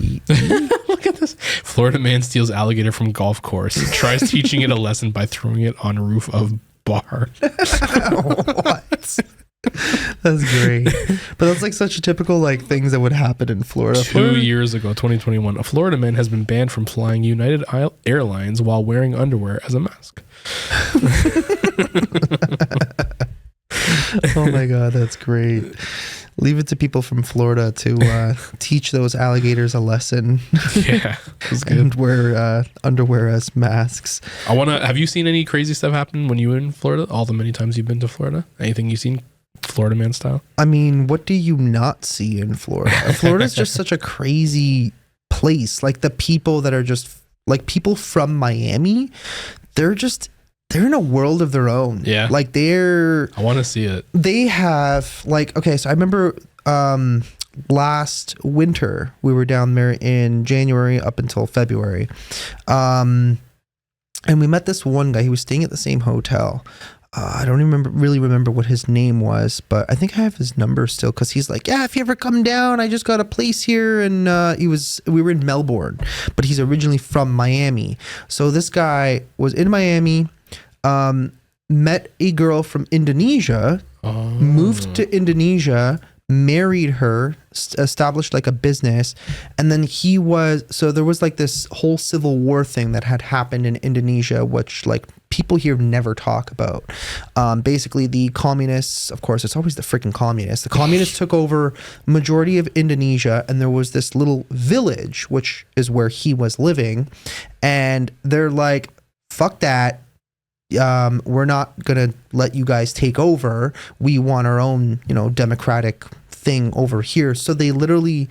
Look at this. Florida man steals alligator from golf course. Tries teaching it a lesson by throwing it on roof of bar.
What? That's great. But that's like such a typical like things that would happen in Florida.
2 years ago, 2021, a Florida man has been banned from flying United Airlines while wearing underwear as a mask.
Oh my God, that's great. Leave it to people from Florida to teach those alligators a lesson.
Yeah,
and wear underwear as masks.
Have you seen any crazy stuff happen when you were in Florida? All the many times you've been to Florida? Anything you've seen Florida man style?
I mean, what do you not see in Florida? Florida's just such a crazy place. Like the people that are just like people from Miami, they're in a world of their own.
Yeah.
Like I
want to see it.
They have like, okay, so I remember last winter we were down there in January up until February. And we met this one guy. He was staying at the same hotel. I don't really remember what his name was, but I think I have his number still because he's like, yeah, if you ever come down, I just got a place here. And we were in Melbourne, but he's originally from Miami. So this guy was in Miami, met a girl from Indonesia, moved to Indonesia, married her, established like a business, and then there was like this whole civil war thing that had happened in Indonesia, which like people here never talk about. Basically the communists, of course, it's always the freaking communists. The communists took over majority of Indonesia, and there was this little village, which is where he was living, and they're like, fuck that. We're not gonna let you guys take over. We want our own, democratic thing over here. So they literally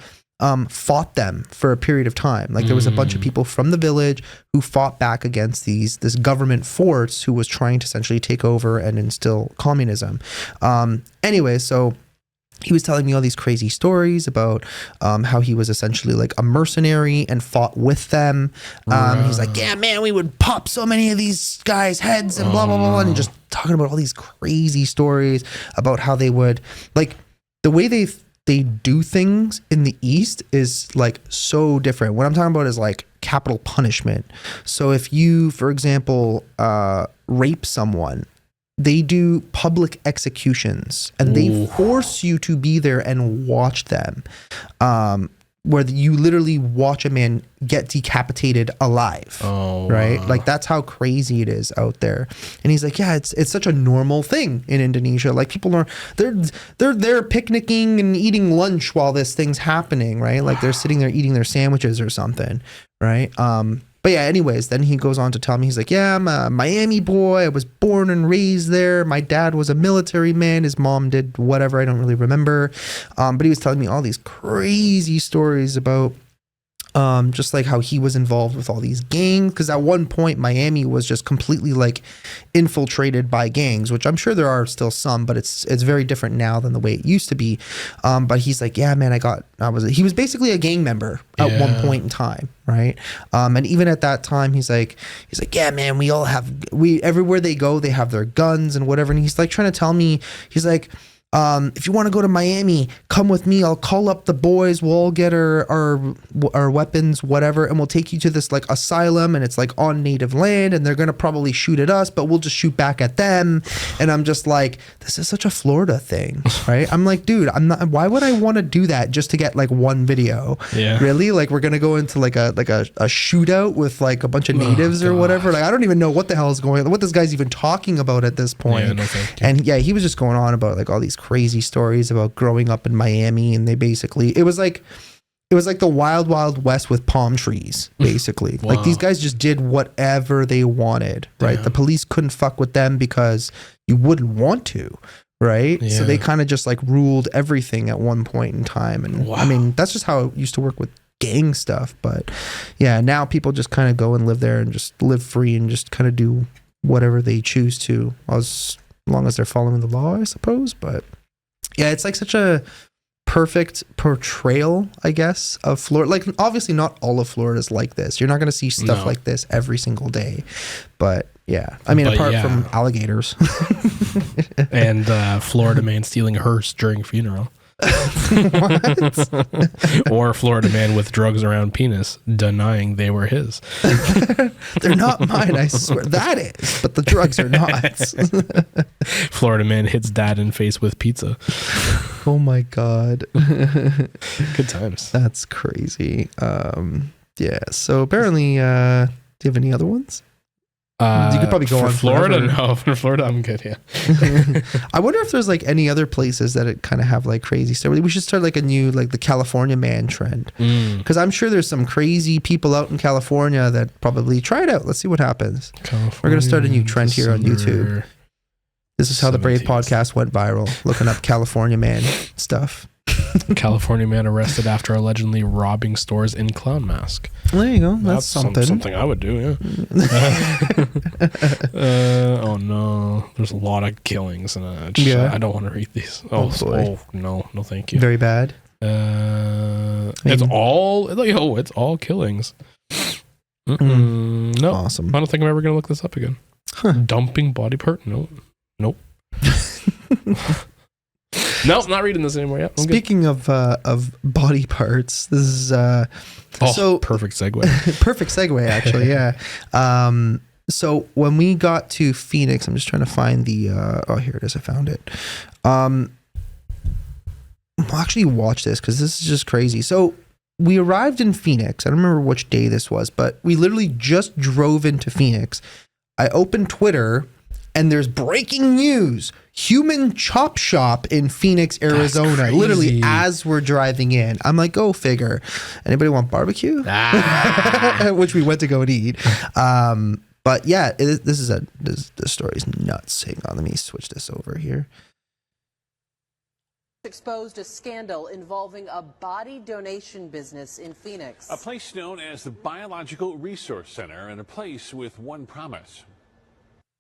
fought them for a period of time. Like there was a bunch of people from the village who fought back against this government force who was trying to essentially take over and instill communism. Anyway, so he was telling me all these crazy stories about how he was essentially like a mercenary and fought with them. He's like, yeah, man, we would pop so many of these guys' heads and blah, blah, blah. And just talking about all these crazy stories about how they would, like, the way they do things in the East is like so different. What I'm talking about is like capital punishment. So if you, for example, rape someone, they do public executions and they force you to be there and watch them, where you literally watch a man get decapitated alive. Right? Wow. Like that's how crazy it is out there. And he's like, yeah, it's such a normal thing in Indonesia. Like people are, they're there picnicking and eating lunch while this thing's happening, right? Like they're sitting there eating their sandwiches or something, right? But yeah, anyways, then he goes on to tell me, he's like, yeah, I'm a Miami boy. I was born and raised there. My dad was a military man. His mom did whatever. I don't really remember. But he was telling me all these crazy stories about just like how he was involved with all these gangs, because at one point Miami was just completely like infiltrated by gangs, which I'm sure there are still some, but it's very different now than the way it used to be. But he's like, yeah, man, he was basically a gang member at one point in time, right? And even at that time, he's like, yeah, man, everywhere they go, they have their guns and whatever. And he's like trying to tell me, he's like, if you want to go to Miami, come with me. I'll call up the boys. We'll all get our weapons, whatever, and we'll take you to this like asylum, and it's like on native land, and they're gonna probably shoot at us, but we'll just shoot back at them. And I'm just like, this is such a Florida thing, right? I'm like, dude, I'm not. Why would I want to do that just to get like one video?
Yeah.
Really? Like we're gonna go into like a shootout with like a bunch of natives or whatever. Like I don't even know what the hell is going on, what this guy's even talking about at this point.
Yeah, no, thank you.
And yeah, he was just going on about like all these crazy stories about growing up in Miami, and they basically it was like the wild west with palm trees, basically.
Wow.
Like these guys just did whatever they wanted, right?
Yeah.
The police couldn't fuck with them because you wouldn't want to, right?
Yeah.
So they kind of just like ruled everything at one point in time. And
Wow.
I mean, that's just how it used to work with gang stuff. But yeah, now people just kind of go and live there and just live free and just kind of do whatever they choose to, as long as they're following the law, I suppose. But yeah, it's like such a perfect portrayal, I guess, of Florida. Like obviously not all of Florida is like this. You're not going to see stuff like this every single day. But yeah, I mean, apart from alligators.
And Florida man stealing a hearse during funeral. Or Florida man with drugs around penis denying they were his.
They're not mine, I swear. That is, but the drugs are not.
Florida man hits dad in face with pizza.
Oh my God.
Good times.
That's crazy. Yeah, so apparently, do you have any other ones? You could probably go
for
on
Florida.
forever.
No, for Florida, I'm good. Yeah.
I wonder if there's like any other places that it kind of have like crazy stuff. We should start like a new, like the California man trend, because I'm sure there's some crazy people out in California that probably try it out. Let's see what happens. We're gonna start a new trend here on YouTube. This is how the Brave
17th.
podcast went viral, looking up California man stuff.
California man arrested after allegedly robbing stores in clown mask.
There you go. That's something.
Something I would do. Yeah. Oh no, there's a lot of killings, and I don't want to read these.
Oh, boy.
No, thank you.
Very bad.
It's all killings. No,
Awesome.
I don't think I'm ever gonna look this up again.
Huh.
Dumping body part? Nope. Nope, not reading this anymore. Yep,
Speaking of body parts, this is so
perfect segue.
perfect segue, actually. Yeah. So when we got to Phoenix, I'm just trying to find the. Oh, here it is. I found it. I'll actually watch this because this is just crazy. So we arrived in Phoenix. I don't remember which day this was, but we literally just drove into Phoenix. I opened Twitter, and there's breaking news: human chop shop in Phoenix, Arizona. Literally as we're driving in. I'm like, go figure. Anybody want barbecue? Which we went to go and eat. But yeah, this story's nuts. Hang on, let me switch this over here.
Exposed a scandal involving a body donation business in Phoenix.
A place known as the Biological Resource Center, and a place with one promise.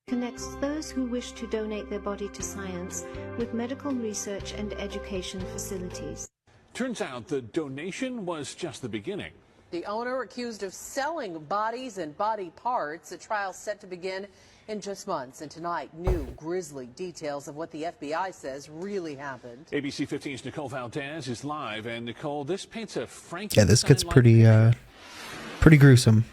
Connects those who wish to donate their body to science with medical research and education facilities.
Turns out the donation was just the beginning.
The owner accused of selling bodies and body parts. A trial set to begin in just months. And tonight, new grisly details of what the FBI says really happened.
ABC 15's Nicole Valdez is live. And Nicole, this paints a Frankenstein.
Yeah, this gets pretty gruesome.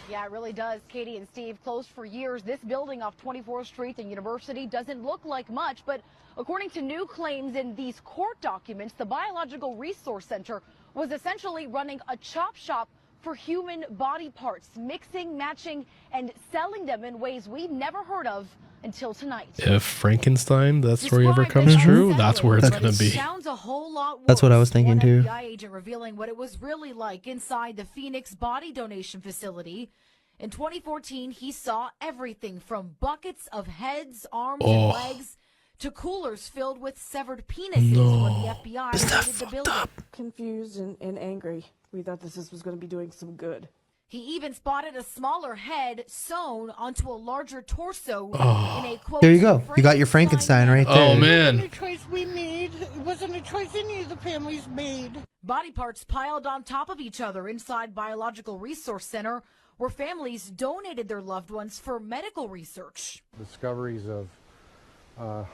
Yeah, it really does. Katie and Steve, closed for years. This building off 24th Street and University doesn't look like much, but according to new claims in these court documents, the Biological Resource Center was essentially running a chop shop for human body parts, mixing, matching, and selling them in ways we've never heard of until tonight.
If Frankenstein, that story ever comes true, that's where it's going to be.
Sounds a whole lot worse.
That's what I was thinking too.
One FBI agent revealing what it was really like inside the Phoenix body donation facility. In 2014, he saw everything from buckets of heads, arms, and legs to coolers filled with severed penises when the FBI raided the building.
Confused and angry. We thought this was going to be doing some good.
He even spotted a smaller head sewn onto a larger torso in a quote.
There you go. You got your Frankenstein right there.
Oh man.
It wasn't a choice we made. It wasn't a choice any of the families made.
Body parts piled on top of each other inside Biological Resource Center, where families donated their loved ones for medical research.
Discoveries of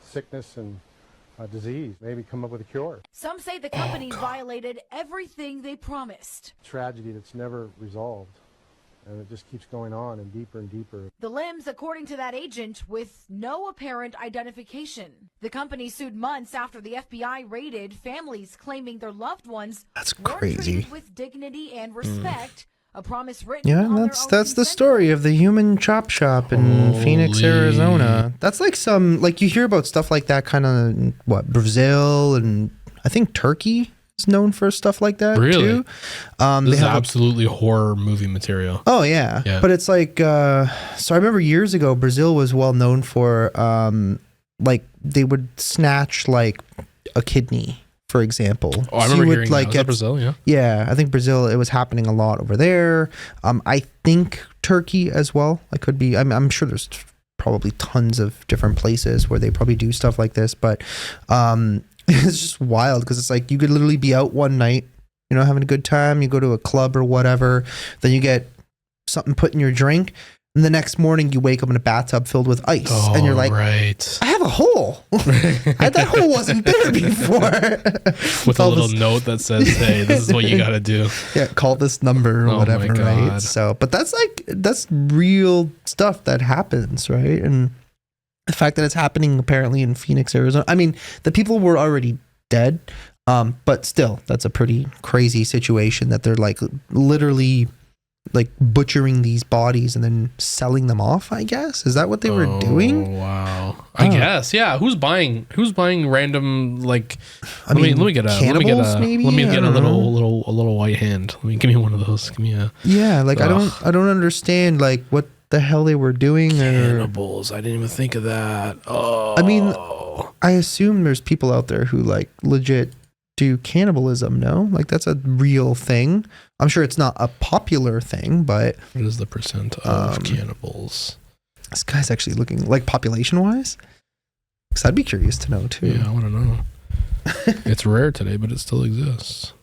sickness and a disease, maybe come up with a cure.
Some say the companies violated everything they promised.
Tragedy that's never resolved, and it just keeps going on and deeper.
The limbs, according to that agent, with no apparent identification. The company sued months after the FBI raided families claiming their loved ones weren't treated with dignity and respect. A promise written on their own
that's the story of the human chop shop in Phoenix, Arizona. That's like you hear about stuff like that kind of, Brazil, and I think Turkey is known for stuff like that too.
This is absolutely horror movie material.
Oh yeah. But it's like, so I remember years ago, Brazil was well known for, they would snatch like a kidney, for example.
Oh, I remember hearing that. Was that Brazil, yeah?
Yeah, I think Brazil, it was happening a lot over there. I think Turkey as well. I could be, I'm sure there's probably tons of different places where they probably do stuff like this, but it's just wild because it's like you could literally be out one night, having a good time. You go to a club or whatever, then you get something put in your drink, and the next morning you wake up in a bathtub filled with ice, and you're like, I have a hole. That hole wasn't there before.
With a little note that says, hey, this is what you got to do.
Yeah, call this number or whatever, right? So, but that's real stuff that happens, right? And the fact that it's happening apparently in Phoenix, Arizona. I mean, the people were already dead, but still, that's a pretty crazy situation that they're like literally like butchering these bodies and then selling them off, I guess. Is that what they were doing?
Wow. I guess. Yeah. Who's buying random, like, let me get a little white hand. Give me one of those. Give me a.
Yeah. Like, I don't understand like what the hell they were doing.
Cannibals. I didn't even think of that. Oh.
I mean, I assume there's people out there who like legit do cannibalism. No, like that's a real thing. I'm sure it's not a popular thing, but
what is the percent of cannibals?
This guy's actually looking like population wise, because I'd be curious to know too.
Yeah, I want to know. It's rare today, but it still exists.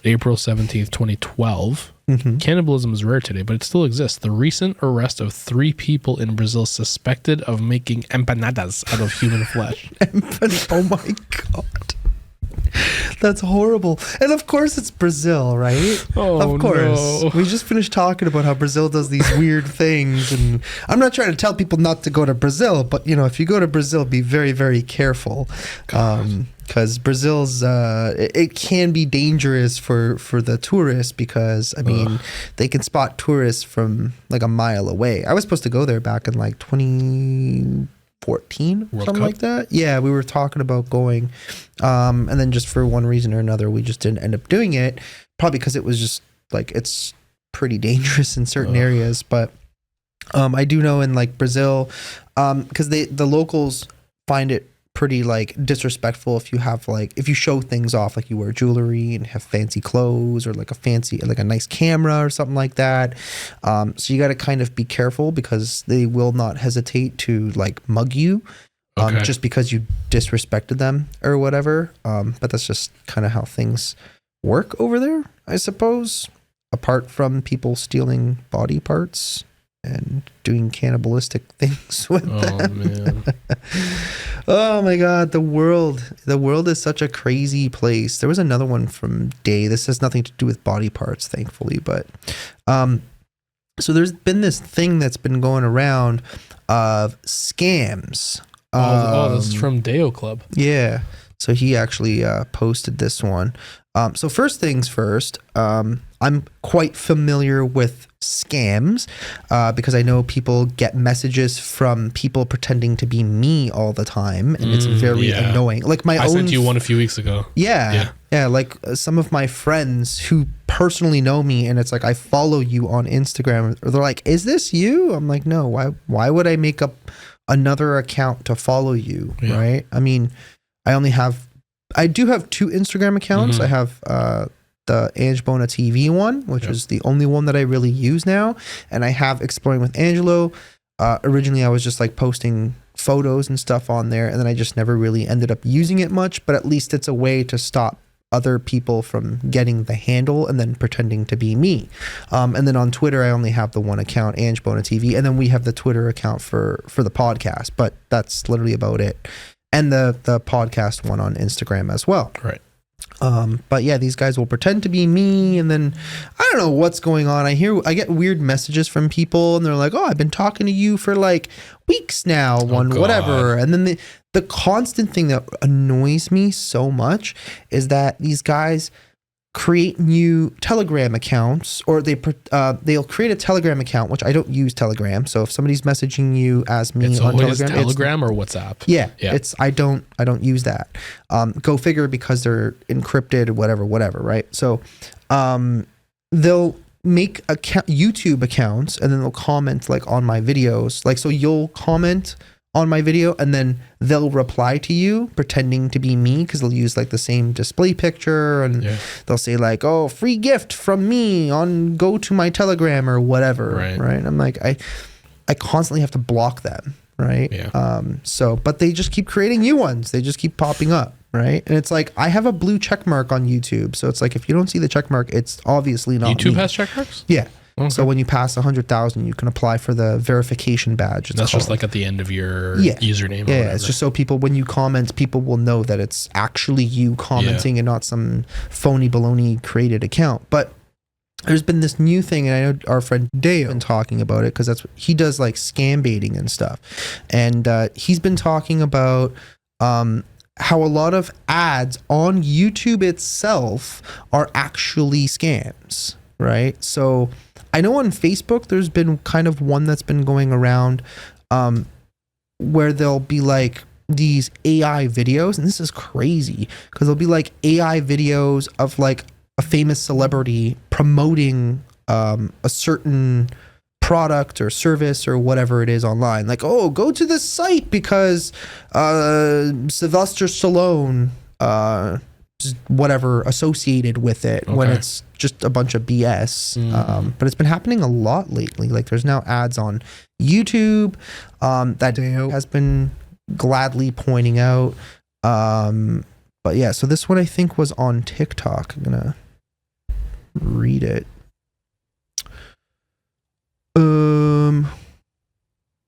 April 17th, 2012. Cannibalism is rare today, but it still exists. The recent arrest of 3 people in Brazil suspected of making empanadas out of human flesh.
Oh my God. That's horrible. And of course it's Brazil, right?
Oh,
of course.
No.
We just finished talking about how Brazil does these weird things. And I'm not trying to tell people not to go to Brazil, but if you go to Brazil, be very, very careful. Because Brazil's, it can be dangerous for the tourists because, I mean, they can spot tourists from like a mile away. I was supposed to go there back in like 2014,
World
something
Cup?
like that. Yeah, we were talking about going. And then just for one reason or another, we just didn't end up doing it. Probably because it was just like, it's pretty dangerous in certain areas. But I do know in like Brazil, because the locals find it pretty like disrespectful if you show things off, like you wear jewelry and have fancy clothes or like a nice camera or something like that. So you got to kind of be careful because they will not hesitate to like mug you just because you disrespected them or whatever. But that's just kind of how things work over there, I suppose, apart from people stealing body parts and doing cannibalistic things with them. Man. Oh my God, the world is such a crazy place. There was another one from Day. This has nothing to do with body parts, thankfully, but so there's been this thing that's been going around of scams.
This is from Deo Club.
Yeah. So he actually posted this one. So first things first, I'm quite familiar with scams because I know people get messages from people pretending to be me all the time, and it's very annoying. Like I
sent you one a few weeks ago.
Yeah. Like some of my friends who personally know me, and it's like I follow you on Instagram, or they're like, "Is this you?" I'm like, "No. Why would I make up another account to follow you?"
Yeah.
Right? I mean, I do have 2 Instagram accounts. I have the Angelo TV one, which is the only one that I really use now. And I have Exploring with Angelo. Originally, I was just like posting photos and stuff on there. And then I just never really ended up using it much. But at least it's a way to stop other people from getting the handle and then pretending to be me. And then on Twitter, I only have the one account, Angelo TV, and then we have the Twitter account for the podcast, but that's literally about it. And the podcast one on Instagram as well.
Right.
But yeah, these guys will pretend to be me, and then I don't know what's going on. I get weird messages from people, and they're like, "Oh, I've been talking to you for like weeks now on whatever." And then the constant thing that annoys me so much is that these guys create new Telegram accounts, or they'll create a Telegram account, which I don't use Telegram. So if somebody's messaging you as me
it's
on
always
Telegram
or WhatsApp.
Yeah. I don't use that. Go figure, because they're encrypted, whatever, right? So they'll make YouTube accounts, and then they'll comment like on my videos. Like, so you'll comment on my video, and then they'll reply to you pretending to be me, because they'll use like the same display picture, and they'll say like, "Oh, free gift from me go to my Telegram," or whatever. Right. I'm like, I constantly have to block them. Right. Yeah. But they just keep creating new ones. They just keep popping up. Right. And it's like, I have a blue check mark on YouTube. So it's like, if you don't see the check mark, it's obviously not
YouTube
me.
has check marks?
Yeah.
Okay.
So when you pass 100,000, you can apply for the verification badge.
That's just like at the end of your username.
Yeah, it's just so people, when you comment, people will know that it's actually you commenting and not some phony baloney created account. But there's been this new thing, and I know our friend Dale been talking about it, because that's what he does, like scam baiting and stuff. And he's been talking about how a lot of ads on YouTube itself are actually scams, right? So I know on Facebook, there's been kind of one that's been going around where there'll be like these AI videos, and this is crazy, because there'll be like AI videos of like a famous celebrity promoting a certain product or service or whatever it is online. Like, oh, go to this site because Sylvester Stallone, whatever associated with it, when it's just a bunch of BS. But it's been happening a lot lately. Like, there's now ads on YouTube that Deo has been gladly pointing out. But yeah, so this one I think was on TikTok. I'm gonna read it.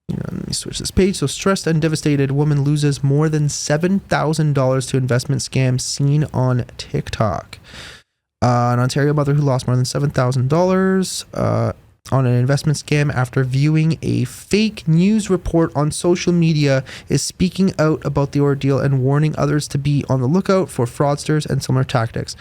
Let me switch this page. So, stressed and devastated woman loses more than $7,000 to investment scam seen on TikTok. An Ontario mother who lost more than $7,000 on an investment scam after viewing a fake news report on social media is speaking out about the ordeal and warning others to be on the lookout for fraudsters and similar tactics.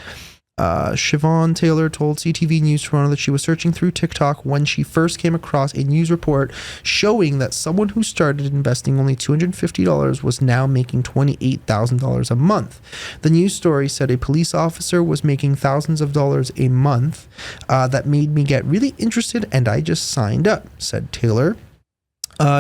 Siobhan Taylor told CTV News Toronto that she was searching through TikTok when she first came across a news report showing that someone who started investing only $250 was now making $28,000 a month. The news story said a police officer was making thousands of dollars a month. That made me get really interested, and I just signed up, said Taylor.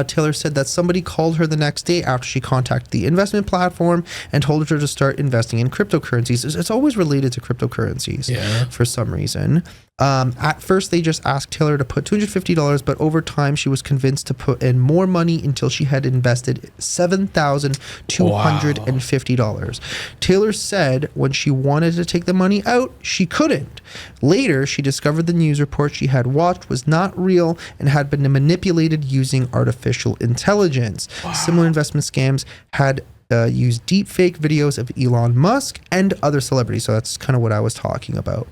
Taylor said that somebody called her the next day after she contacted the investment platform and told her to start investing in cryptocurrencies. It's always related to cryptocurrencies for some reason. At first, they just asked Taylor to put $250, but over time, she was convinced to put in more money until she had invested $7,250. Taylor said when she wanted to take the money out, she couldn't. Later, she discovered the news report she had watched was not real and had been manipulated using artificial intelligence. Similar investment scams had use deep fake videos of Elon Musk and other celebrities. So that's kind of what I was talking about.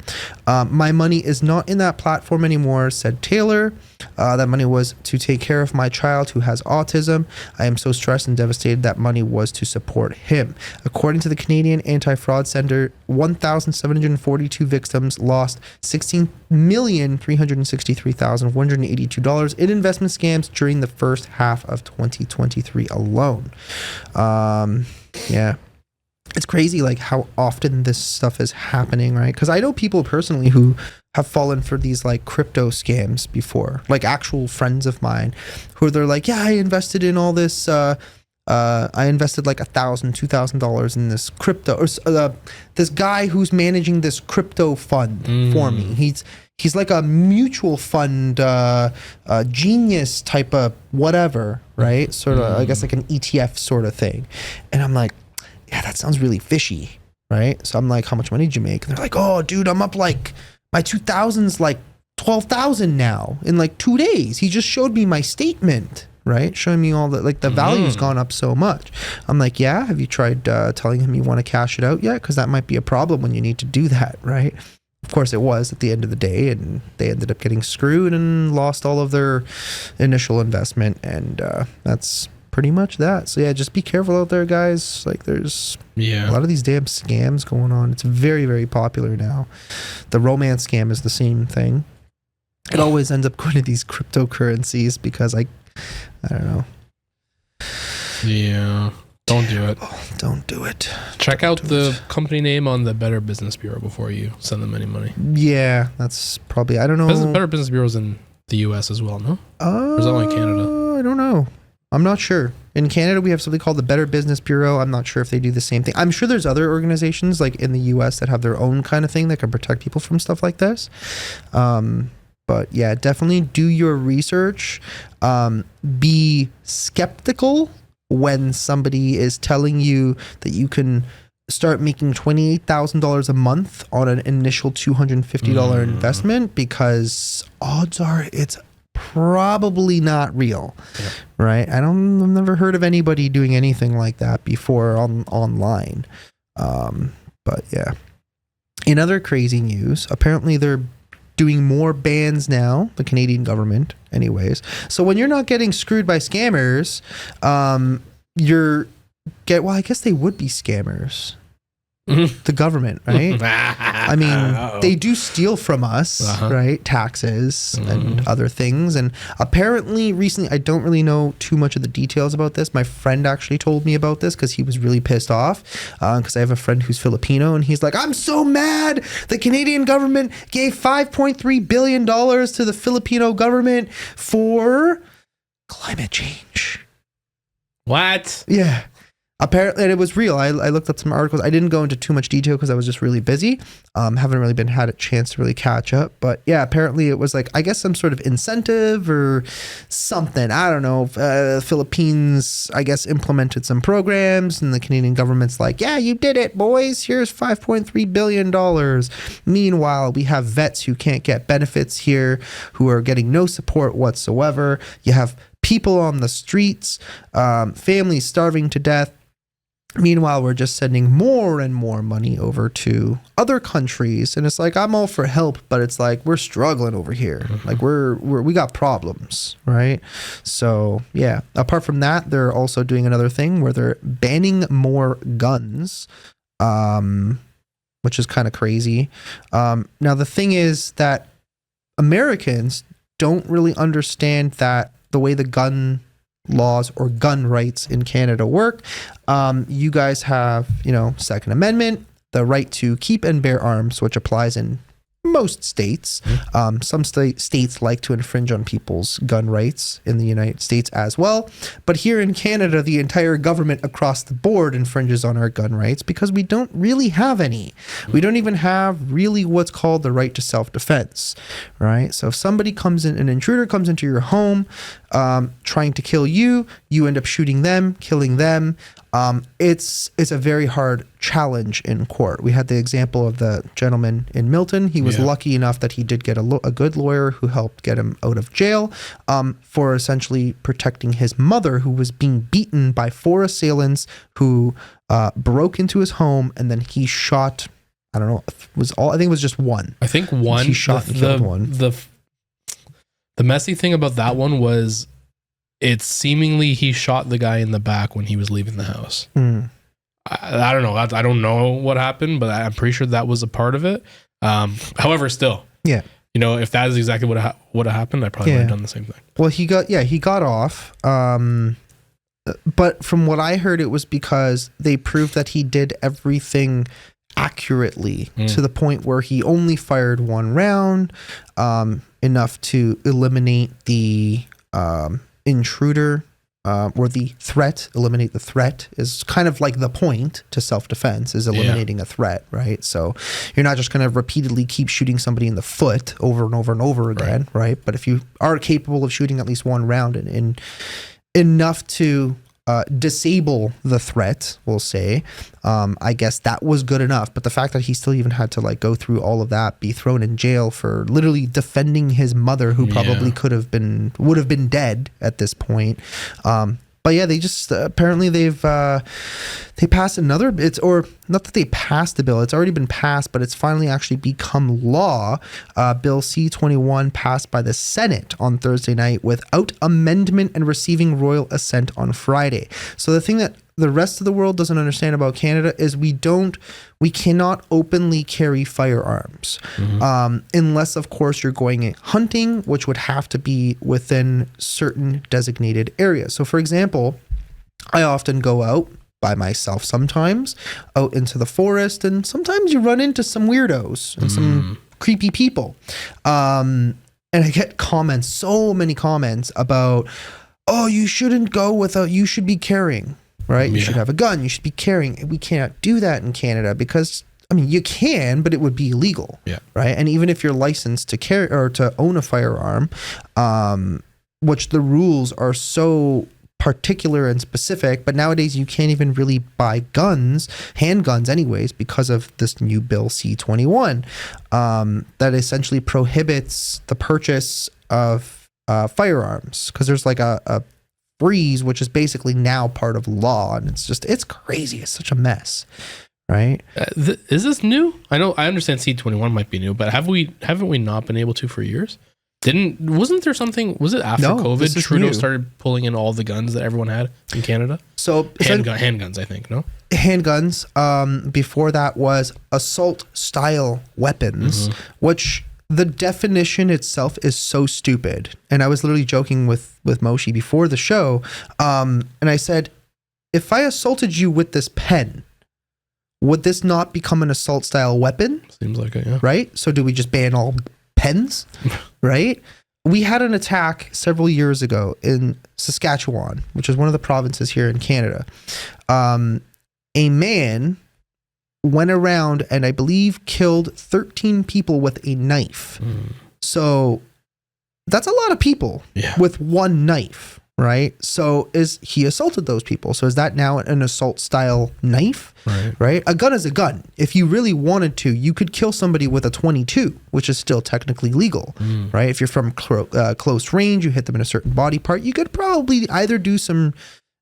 My money is not in that platform anymore, said Taylor. That money was to take care of my child who has autism. I am so stressed and devastated. That money was to support him. According to the Canadian Anti-Fraud Center, 1,742 victims lost $16,363,182 in investment scams during the first half of 2023 alone. Yeah. It's crazy, like, how often this stuff is happening, right? Because I know people personally who have fallen for these, like, crypto scams before. Like, actual friends of mine who they're like, yeah, I invested in all this, I invested like $1,000, $2,000 in this crypto, or this guy who's managing this crypto fund for me. He's like a mutual fund genius type of whatever, right? Sort of, I guess, like an ETF sort of thing. And I'm like, yeah, that sounds really fishy, right? So I'm like, how much money did you make? And they're like, oh, dude, I'm up like my 2000's like 12,000 now in like 2 days. He just showed me my statement, right? Showing me all the, like the value's gone up so much. I'm like, yeah, have you tried telling him you want to cash it out yet? Because that might be a problem when you need to do that, right? Of course it was at the end of the day, and they ended up getting screwed and lost all of their initial investment, and that's pretty much that. So yeah, just be careful out there, guys. Like there's a lot of these damn scams going on. It's very, very popular now. The romance scam is the same thing. It always ends up going to these cryptocurrencies because I don't know.
Yeah. Don't do it.
Don't do it.
Check out the company name on the Better Business Bureau before you send them any money.
Yeah, that's probably, I don't know.
Better Business Bureau's in the US as well, no? Or is that only Canada?
I don't know. I'm not sure. In Canada, we have something called the Better Business Bureau. I'm not sure if they do the same thing. I'm sure there's other organizations like in the US that have their own kind of thing that can protect people from stuff like this. But yeah, definitely do your research. Be skeptical when somebody is telling you that you can start making $28,000 a month on an initial $250 investment, because odds are it's probably not real, right? I've never heard of anybody doing anything like that before online. But yeah. In other crazy news, apparently they're doing more bans now, the Canadian government anyways. So when you're not getting screwed by scammers, well, I guess they would be scammers. The government, right? I mean, they do steal from us, right? Taxes and other things. And apparently recently, I don't really know too much of the details about this. My friend actually told me about this because he was really pissed off, because I have a friend who's Filipino, and he's like, I'm so mad. The Canadian government gave $5.3 billion to the Filipino government for climate change.
What?
Yeah. Apparently, and it was real. I looked up some articles. I didn't go into too much detail because I was just really busy. Haven't really had a chance to really catch up. But yeah, apparently it was like, I guess some sort of incentive or something. I don't know. Philippines, I guess, implemented some programs, and the Canadian government's like, yeah, you did it, boys. Here's $5.3 billion. Meanwhile, we have vets who can't get benefits here, who are getting no support whatsoever. You have people on the streets, families starving to death. Meanwhile, we're just sending more and more money over to other countries, and it's like, I'm all for help, but it's like we're struggling over here. Like we got problems, right? So yeah. Apart from that, they're also doing another thing where they're banning more guns, which is kind of crazy. Now the thing is that Americans don't really understand that the way the gun laws or gun rights in Canada work. You guys have, Second Amendment, the right to keep and bear arms, which applies in most states. Some states like to infringe on people's gun rights in the United States as well. But here in Canada, the entire government across the board infringes on our gun rights because we don't really have any. We don't even have really what's called the right to self-defense, right? So if somebody comes in, an intruder comes into your home, trying to kill you, you end up shooting them, killing them. It's a very hard challenge in court. We had the example of the gentleman in Milton. He was lucky enough that he did get a good lawyer who helped get him out of jail, for essentially protecting his mother, who was being beaten by 4 assailants who broke into his home, and then he shot. I don't know. I think it was just one.
I think one.
He shot and killed one.
The messy thing about that one was, it's seemingly he shot the guy in the back when he was leaving the house. I don't know. I don't know what happened, but I'm pretty sure that was a part of it. However, still, if that is exactly what would have happened, I probably would have done the same thing.
Well, he got off. But from what I heard, it was because they proved that he did everything accurately to the point where he only fired 1 round, enough to eliminate the intruder, or the threat. Eliminate the threat is kind of like the point to self-defense, is eliminating a threat, right? So you're not just going to repeatedly keep shooting somebody in the foot over and over and over again, right? But if you are capable of shooting at least 1 round and enough to disable the threat, we'll say, I guess that was good enough. But the fact that he still even had to like go through all of that, be thrown in jail for literally defending his mother, who probably would have been dead at this point. But yeah, they just apparently they passed another. Or not that they passed the bill; it's already been passed, but it's finally actually become law. Bill C-21 passed by the Senate on Thursday night without amendment and receiving royal assent on Friday. So the thing that the rest of the world doesn't understand about Canada is we cannot openly carry firearms, unless of course you're going hunting, which would have to be within certain designated areas. So for example, I often go out by myself sometimes out into the forest, and sometimes you run into some weirdos and some creepy people. And I get comments, so many comments about, oh, you shouldn't go without, you should be carrying. Right? You should have a gun. You should be carrying. We can't do that in Canada because, I mean, you can, but it would be illegal. Yeah. Right? And even if you're licensed to carry or to own a firearm, which the rules are so particular and specific, but nowadays you can't even really buy guns, handguns anyways, because of this new bill C-21 that essentially prohibits the purchase of firearms, because there's like a freeze, which is basically now part of law, and it's crazy. It's such a mess, right?
Is this new? I understand C-21 might be new, but haven't we not been able to for years? Wasn't there something? Was it after COVID? Trudeau started pulling in all the guns that everyone had in Canada. So handguns, I think. No
handguns. Before that was assault style weapons, which the definition itself is so stupid. And I was literally joking with Moshi before the show. And I said, if I assaulted you with this pen, would this not become an assault style weapon?
Seems like it, yeah.
Right? So do we just ban all pens? Right? We had an attack several years ago in Saskatchewan, which is one of the provinces here in Canada. A man went around and I believe killed 13 people with a knife. So that's a lot of people with one knife, right? So he assaulted those people. So is that now an assault style knife? Right? A gun is a gun. If you really wanted to, you could kill somebody with a 22, which is still technically legal, right? If you're from close range, you hit them in a certain body part, you could probably either do some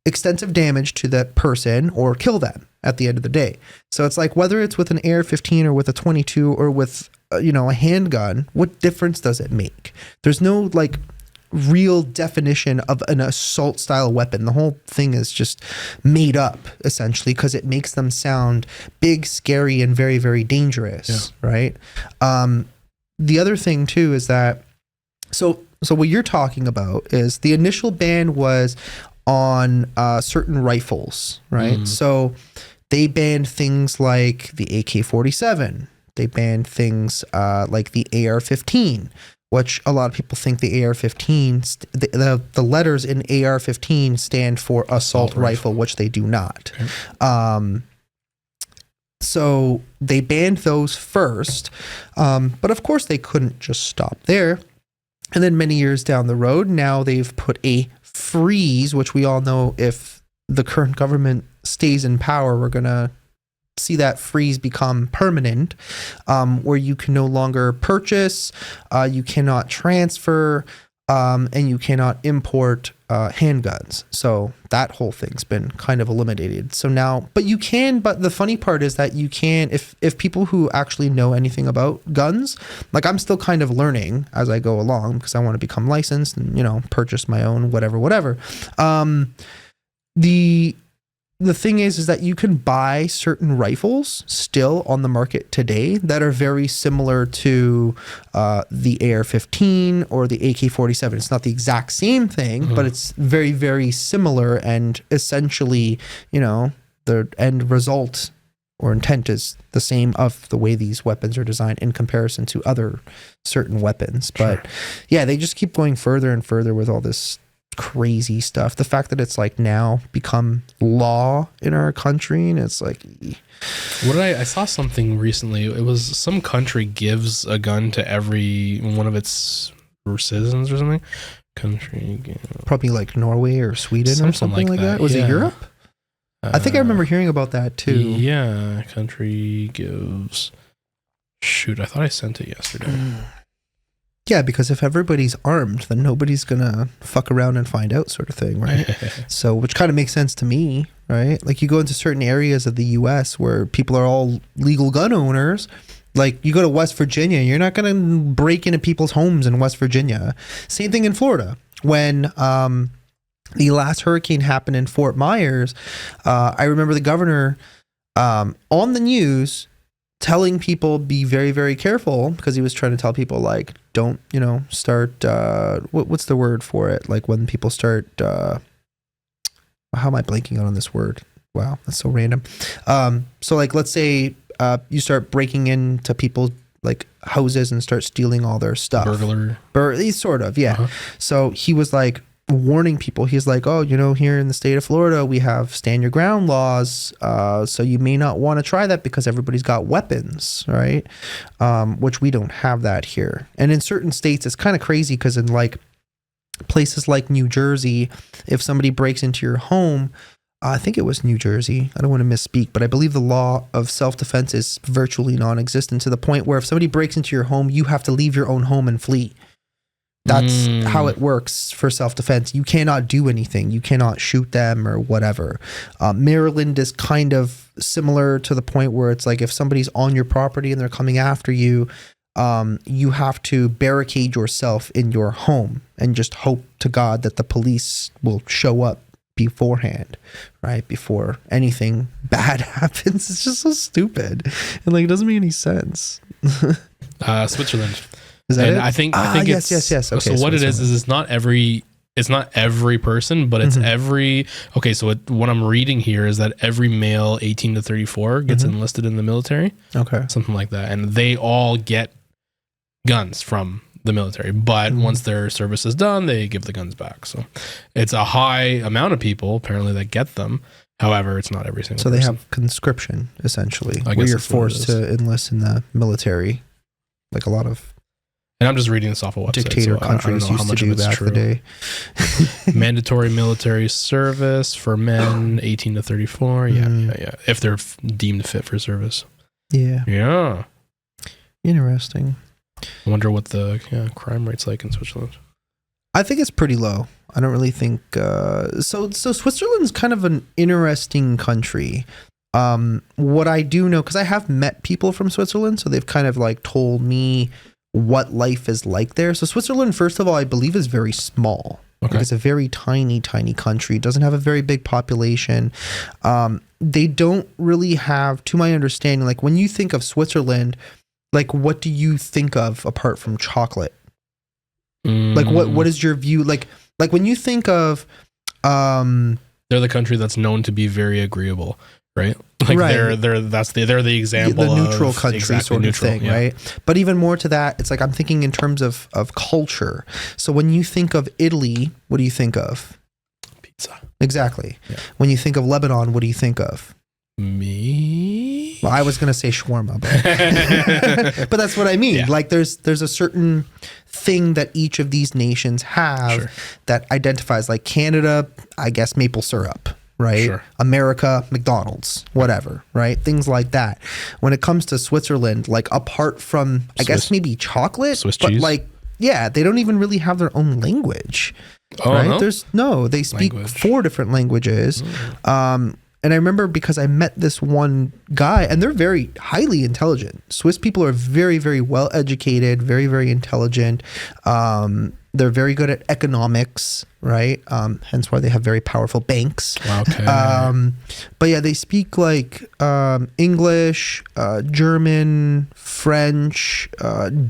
extensive damage to that person or kill them at the end of the day. So it's like, whether it's with an AR-15 or with a 22 or with a handgun, what difference does it make? There's no like real definition of an assault style weapon. The whole thing is just made up essentially because it makes them sound big, scary, and very, very dangerous, right? The other thing too is that so what you're talking about is the initial ban was on certain rifles, right? So they banned things like the AK-47. They banned things like the AR-15, which a lot of people think the AR-15, the letters in AR-15 stand for assault rifle, which they do not. So they banned those first, but of course they couldn't just stop there. And then many years down the road, now they've put a freeze, which we all know if the current government stays in power, we're going to see that freeze become permanent, where you can no longer purchase, you cannot transfer, and you cannot import handguns. So that whole thing's been kind of eliminated. So now, but the funny part is that you can, if people who actually know anything about guns, like I'm still kind of learning as I go along because I want to become licensed and, purchase my own, whatever. The thing is that you can buy certain rifles still on the market today that are very similar to the AR-15 or the AK-47. It's not the exact same thing, but it's very, very similar. And essentially, the end result or intent is the same of the way these weapons are designed in comparison to other certain weapons. But yeah, they just keep going further and further with all this crazy stuff. The fact that it's like now become law in our country, and it's like,
I saw something recently. It was some country gives a gun to every one of its citizens or something, Country gives.
Probably like Norway or Sweden or something like that. Was it Europe? I think I remember hearing about that too.
Yeah, country gives. Shoot, I thought I sent it yesterday.
Yeah, because if everybody's armed, then nobody's gonna fuck around and find out, sort of thing, right? So, which kind of makes sense to me, right? Like you go into certain areas of the U.S. where people are all legal gun owners. Like you go to West Virginia, you're not gonna break into people's homes in West Virginia. Same thing in Florida. When the last hurricane happened in Fort Myers, I remember the governor on the news telling people be very, very careful, because he was trying to tell people like, don't, start, what's the word for it? Like when people start, how am I blanking out on this word? Wow, that's so random. So like, let's say you start breaking into people's like houses and start stealing all their stuff.
Burglary.
Sort of, yeah. So he was like warning people. He's like, oh, here in the state of Florida, we have stand your ground laws. So you may not want to try that because everybody's got weapons, right? Which we don't have that here. And in certain states, it's kind of crazy because in like places like New Jersey, if somebody breaks into your home, I think it was New Jersey. I don't want to misspeak, but I believe the law of self-defense is virtually non-existent, to the point where if somebody breaks into your home, you have to leave your own home and flee. That's how it works for self-defense. You cannot do anything. You cannot shoot them or whatever. Maryland is kind of similar, to the point where it's like if somebody's on your property and they're coming after you, you have to barricade yourself in your home and just hope to God that the police will show up beforehand, right? Before anything bad happens. It's just so stupid. And like, it doesn't make any sense.
Switzerland.
Is that
and
it?
I think
yes. Okay,
so what it is it's not every person, but it's every. Okay, so what I'm reading here is that every male 18 to 34 gets enlisted in the military.
Okay,
something like that, and they all get guns from the military. But once their service is done, they give the guns back. So it's a high amount of people apparently that get them. However, it's not every single.
So
person.
they have conscription essentially,
where
you're forced to enlist in the military, like a lot of.
And I'm just reading this off a website.
Dictator countries used to do back in the day.
Mandatory military service for men 18 to 34. Yeah. If they're deemed fit for service. Yeah.
Interesting.
I wonder what the crime rate's like in Switzerland.
I think it's pretty low. I don't really think so Switzerland's kind of an interesting country. What I do know, because I have met people from Switzerland, so they've kind of like told me what life is like there. So Switzerland, first of all, I believe is very small. Okay. Like it's a very tiny country. It doesn't have a very big population. They don't really have, to my understanding, like when you think of Switzerland, like what do you think of apart from chocolate? Like what is your view? Like when you think of
they're the country that's known to be very agreeable, right? Like they're the example,
the neutral
of
country sort of thing, right? But even more to that, it's like I'm thinking in terms of culture. So when you think of Italy, what do you think of?
Pizza.
Exactly. Yeah. When you think of Lebanon, what do you think of?
Me?
Well, I was gonna say shawarma, but that's what I mean. Yeah. Like there's a certain thing that each of these nations have that identifies, like Canada, I guess maple syrup. Right? Sure. America, McDonald's, whatever, right? Things like that. When it comes to Switzerland, like apart from, I guess maybe chocolate,
Swiss
but
cheese?
like, yeah, they don't even really have their own language.
Oh,
right?
No?
They speak 4 different languages. And I remember because I met this one guy, and they're very highly intelligent. Swiss people are very, very well educated, very, very intelligent. They're very good at economics, right? Hence why they have very powerful banks.
Okay.
But yeah, they speak like English, German, French,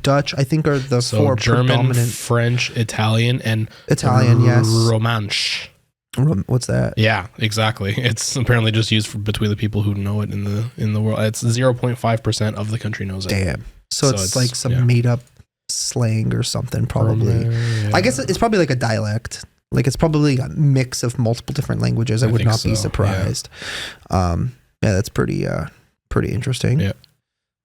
Dutch, I think are the 4
German,
predominant.
French, Italian, and
yes.
Romansh.
What's that?
Yeah, exactly. It's apparently just used between the people who know it in the world. It's 0.5% of the country knows it.
Damn. So it's like some made up slang or something, probably. I guess it's probably like a dialect. Like it's probably a mix of multiple different languages. I would not be surprised. Yeah, that's pretty interesting.
Yeah.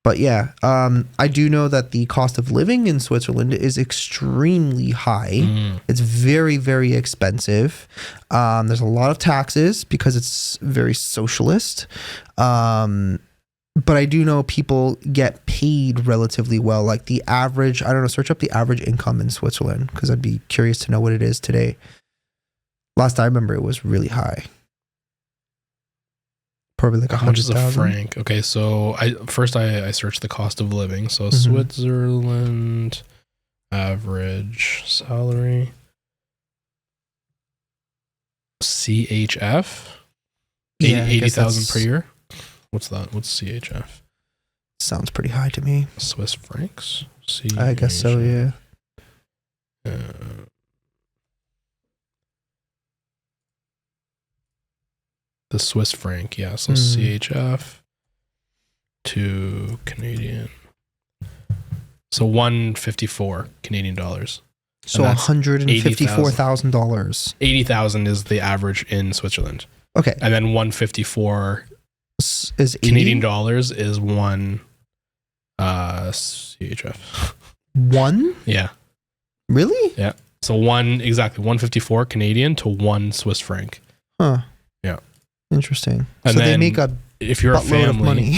But yeah, I do know that the cost of living in Switzerland is extremely high. It's very, very expensive. There's a lot of taxes because it's very socialist. But I do know people get paid relatively well. Like the average, I don't know, search up the average income in Switzerland because I'd be curious to know what it is today. Last I remember, it was really high. Probably like
How much is a
100,000.
franc? Okay, so I searched the cost of living. So Switzerland average salary CHF
Yeah, I guess
80,000
that's-
per year. What's that? What's CHF?
Sounds pretty high to me.
Swiss francs.
I guess so. Yeah.
The Swiss franc, yeah. So CHF to Canadian. So 154 Canadian dollars.
So $154,000.
80,000 is the average in Switzerland.
Okay.
And then 154
Is 80?
Canadian dollars is one CHF.
One?
Yeah.
Really?
Yeah. So 154 Canadian to 1 Swiss franc.
Huh.
Yeah.
Interesting.
And
so they
then
make a
if you're a
buttload of
family,
money.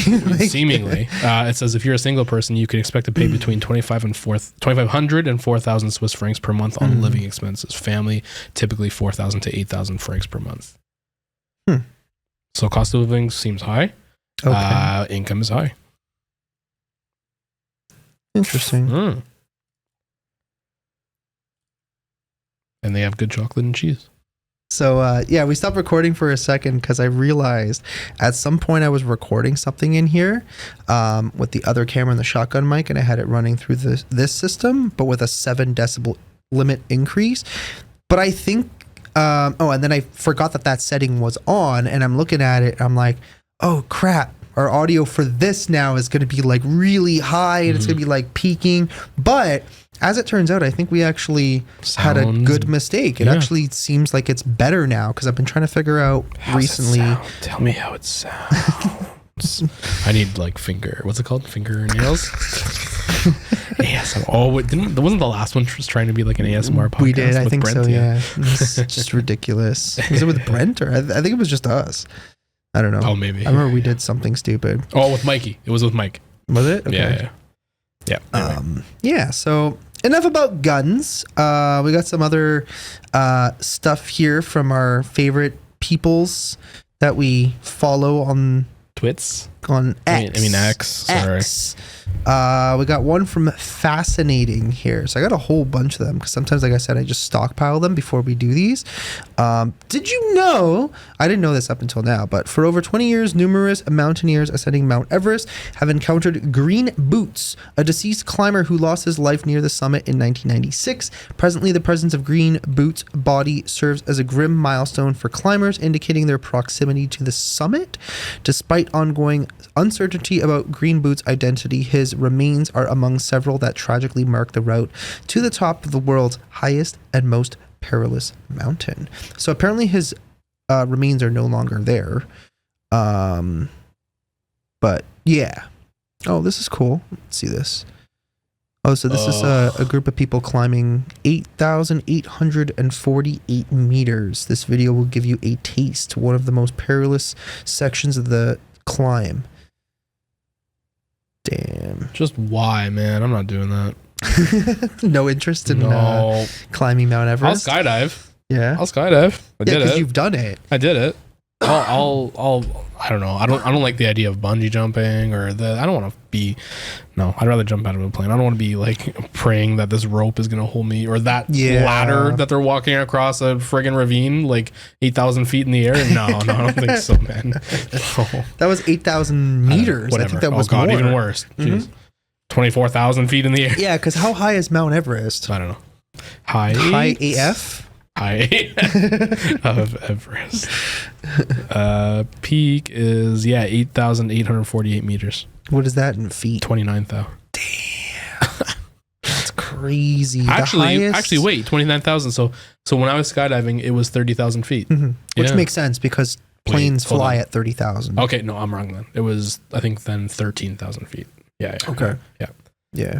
seemingly, it says if you're a single person, you can expect to pay between 2,500 and 4,000 Swiss francs per month on living expenses. Family, typically 4,000 to 8,000 francs per month. So cost of living seems high.
Okay.
Income is high.
Interesting.
And they have good chocolate and cheese.
So yeah, we stopped recording for a second because I realized at some point I was recording something in here with the other camera and the shotgun mic, and I had it running through this system, but with a 7 decibel limit increase. But I think, and then I forgot that setting was on, and I'm looking at it, I'm like, oh crap. Our audio for this now is going to be like really high and it's going to be like peaking. But as it turns out, I think we actually had a good mistake. It actually seems like it's better now because I've been trying to figure out recently.
Tell me how it sounds. I need like what's it called? Fingernails? ASMR. Oh, wasn't the last one just trying to be like an ASMR podcast?
We did. I
with
think
Brent?
so. Yeah. It's just ridiculous. Was it with Brent or I think it was just us? I don't know.
Oh, maybe.
I remember we did something stupid.
Oh, with Mikey. It was with Mike.
Was it? Okay.
Yeah.
Yeah. So enough about guns. We got some other stuff here from our favorite peoples that we follow on
Twits.
On X.
I mean X. Sorry.
X. We got one from Fascinating here. So I got a whole bunch of them because sometimes, like I said, I just stockpile them before we do these. Did you know, I didn't know this up until now, but for over 20 years, numerous mountaineers ascending Mount Everest have encountered green boots, a deceased climber who lost his life near the summit in 1996. Presently, the presence of green boots' body serves as a grim milestone for climbers, indicating their proximity to the summit. Despite ongoing uncertainty about green boots' identity, his remains are among several that tragically mark the route to the top of the world's highest and most perilous mountain. So apparently his remains are no longer there. But yeah. Oh, this is cool. Let's see this. Oh, so this is a group of people climbing 8,848 meters. This video will give you a taste to one of the most perilous sections of the climb. Damn.
Just why, man? I'm not doing that.
No interest in climbing Mount
I'll
Everest?
skydive.
Yeah.
I'll skydive. I did
because
it.
you've done it.
I did it. I'll I don't know. I don't like the idea of bungee jumping I don't want to be. No, I'd rather jump out of a plane. I don't want to be like praying that this rope is gonna hold me or that ladder that they're walking across a friggin' ravine like 8,000 feet in the air. No, I don't think so, man. No.
That was 8,000 meters. I think that was more.
Even worse. Jeez. 24,000 feet in the air.
Yeah, because how high is Mount Everest?
I don't know. High
AF?
High of Everest. Peak is 8,848 meters.
What is that in feet?
29,000.
Damn. That's crazy.
Actually, wait, 29,000. So when I was skydiving, it was 30,000 feet.
Mm-hmm. Which makes sense because planes fly at 30,000.
Okay, no, I'm wrong then. It was, I think, then 13,000 feet. Yeah.
Okay.
Yeah.
Yeah.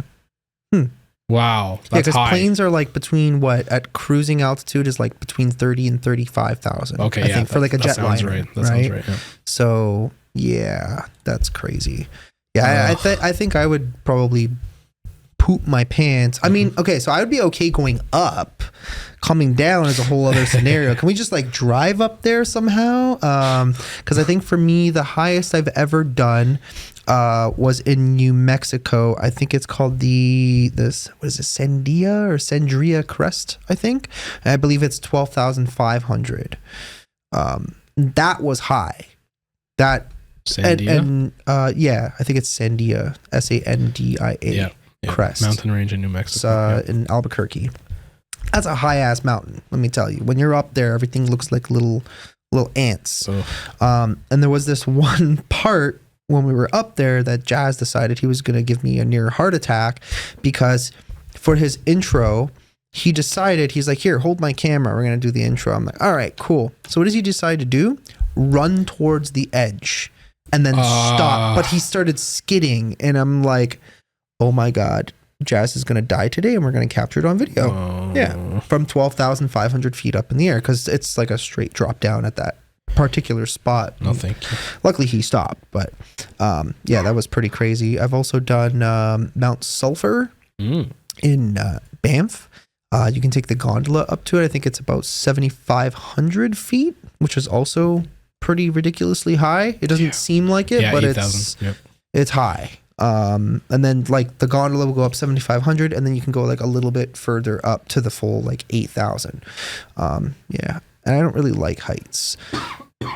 Wow.
Yeah,
That's
because
high.
planes are like between at cruising altitude is like between 30 and 35,000.
Okay.
I think for like a jet
sounds
liner,
right. That sounds right. Yeah.
So yeah, that's crazy. Yeah, I think I would probably poop my pants. I mean, okay, so I would be okay going up. Coming down is a whole other scenario. Can we just like drive up there somehow? Because I think for me, the highest I've ever done was in New Mexico. I think it's called what is it, Sandria Crest, I think. And I believe it's 12,500. That was high. That
Sandia?
Yeah, I think it's Sandia, Sandia.
Yeah.
Crest.
Mountain range in New Mexico.
It's in Albuquerque. That's a high ass mountain, let me tell you. When you're up there, everything looks like little ants. And there was this one part when we were up there that Jazz decided he was going to give me a near heart attack because for his intro, he decided, he's like, here, hold my camera. We're going to do the intro. I'm like, all right, cool. So what does he decide to do? Run towards the edge and then stop. But he started skidding and I'm like, oh my God, Jazz is going to die today and we're going to capture it on video. Yeah. From 12,500 feet up in the air because it's like a straight drop down at that particular spot.
No, thank you.
Luckily he stopped, but yeah, that was pretty crazy. I've also done Mount Sulphur in Banff. You can take the gondola up to it. I think it's about 7,500 feet, which is also pretty ridiculously high. It doesn't seem like it, but it's high. And then like the gondola will go up 7,500 and then you can go like a little bit further up to the full like 8,000. Yeah. And I don't really like heights.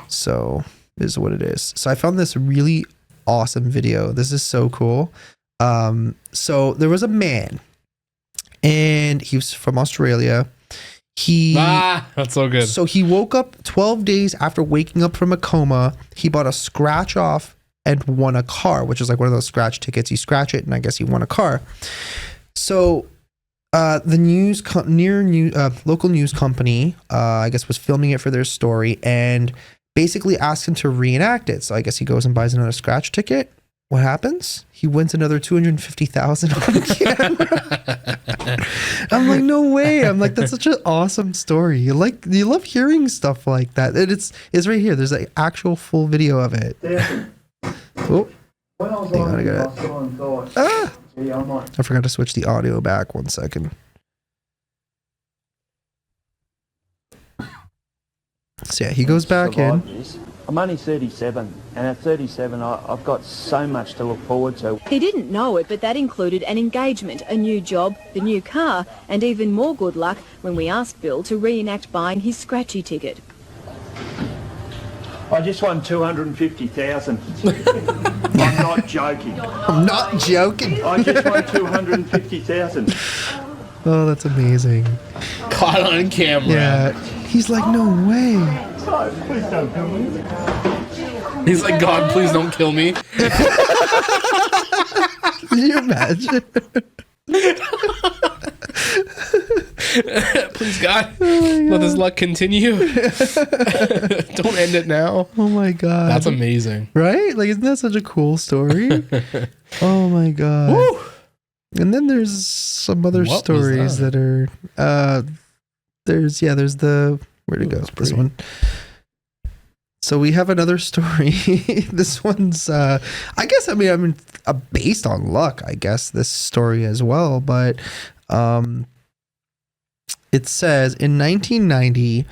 So this is what it is. So I found this really awesome video. This is so cool. So there was a man and he was from Australia.
That's so good.
So he woke up 12 days after waking up from a coma. He bought a scratch off and won a car, which is like one of those scratch tickets. You scratch it and I guess he won a car. So the local news company, I guess, was filming it for their story and basically asked him to reenact it. So I guess he goes and buys another scratch ticket. What happens? He wins another 250,000 on camera. I'm like, no way. I'm like, that's such an awesome story. You love hearing stuff like that. And it's right here. There's an actual full video of it. Oh, I forgot to switch the audio back 1 second. So yeah, he goes back in.
I'm only 37, and at 37 I've got so much to look forward to.
He didn't know it, but that included an engagement, a new job, the new car, and even more good luck when we asked Bill to reenact buying his scratchy ticket.
I just won 250,000. I'm not joking.
I'm not joking.
I just won 250,000.
Oh, that's amazing.
Caught on camera.
Yeah. He's like, no way.
God, please don't kill me.
He's like, God, please don't kill me.
Can you imagine?
Please, God, let this luck continue. Don't end it now.
Oh my God.
That's amazing.
Right? Like, isn't that such a cool story? Oh my God.
Woo!
And then there's some other stories that are, there's the, where'd it go? This one. So we have another story. This one's, I guess, I mean, based on luck, I guess, this story as well. But it says in 1990,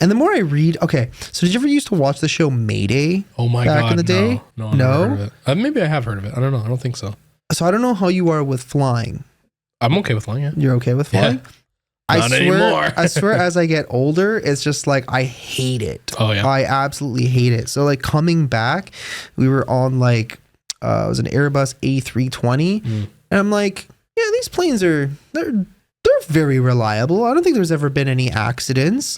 and the more I read, okay, so did you ever used to watch the show Mayday?
Oh my
back
God,
in the day?
No, I've never heard of it. Maybe I have heard of it. I don't know. I don't think so.
So I don't know how you are with flying.
I'm okay with flying, yeah.
You're okay with flying?
Yeah. Not anymore.
I swear as I get older, it's just like I hate it.
Oh yeah.
I absolutely hate it. So like coming back, we were on like it was an Airbus A320 and I'm like, yeah, these planes they're very reliable. I don't think there's ever been any accidents.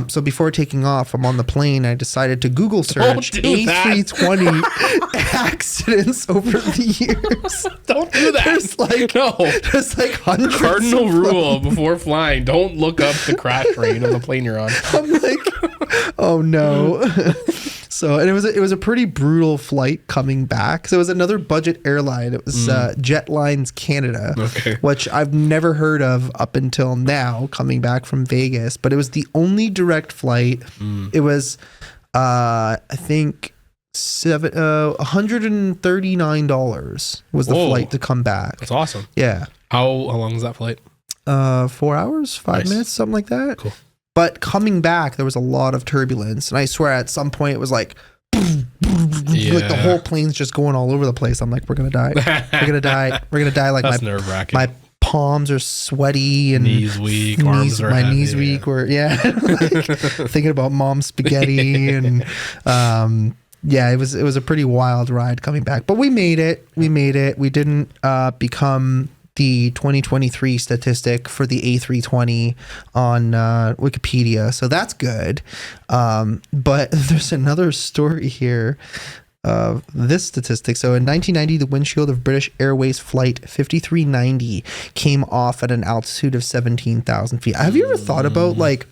So before taking off, I'm on the plane. I decided to Google search A320 accidents over the years.
Don't do that.
There's like hundreds.
Cardinal rule before flying: don't look up the crash rate of the plane you're on.
I'm like, oh no. So, and it was a pretty brutal flight coming back. So it was another budget airline. It was Jetlines Canada, which I've never heard of up until now, coming back from Vegas. But it was the only direct flight. It was, I think, $139 was the flight to come back.
That's awesome.
Yeah.
How long was that flight?
4 hours, 5 minutes, something like that.
Cool.
But coming back, there was a lot of turbulence, and I swear at some point it was like, like the whole plane's just going all over the place. I'm like, we're gonna die. We're gonna die. We're gonna die. Like
that's nerve-wracking.
My palms are sweaty and
knees weak. Arms are
my
heavy,
knees weak. Were like, thinking about mom's spaghetti and yeah, it was a pretty wild ride coming back. But we made it. We made it. We didn't become the 2023 statistic for the A320 on Wikipedia, so that's good. But there's another story here of this statistic. So in 1990, the windshield of British Airways flight 5390 came off at an altitude of 17,000 feet. Have you ever thought about like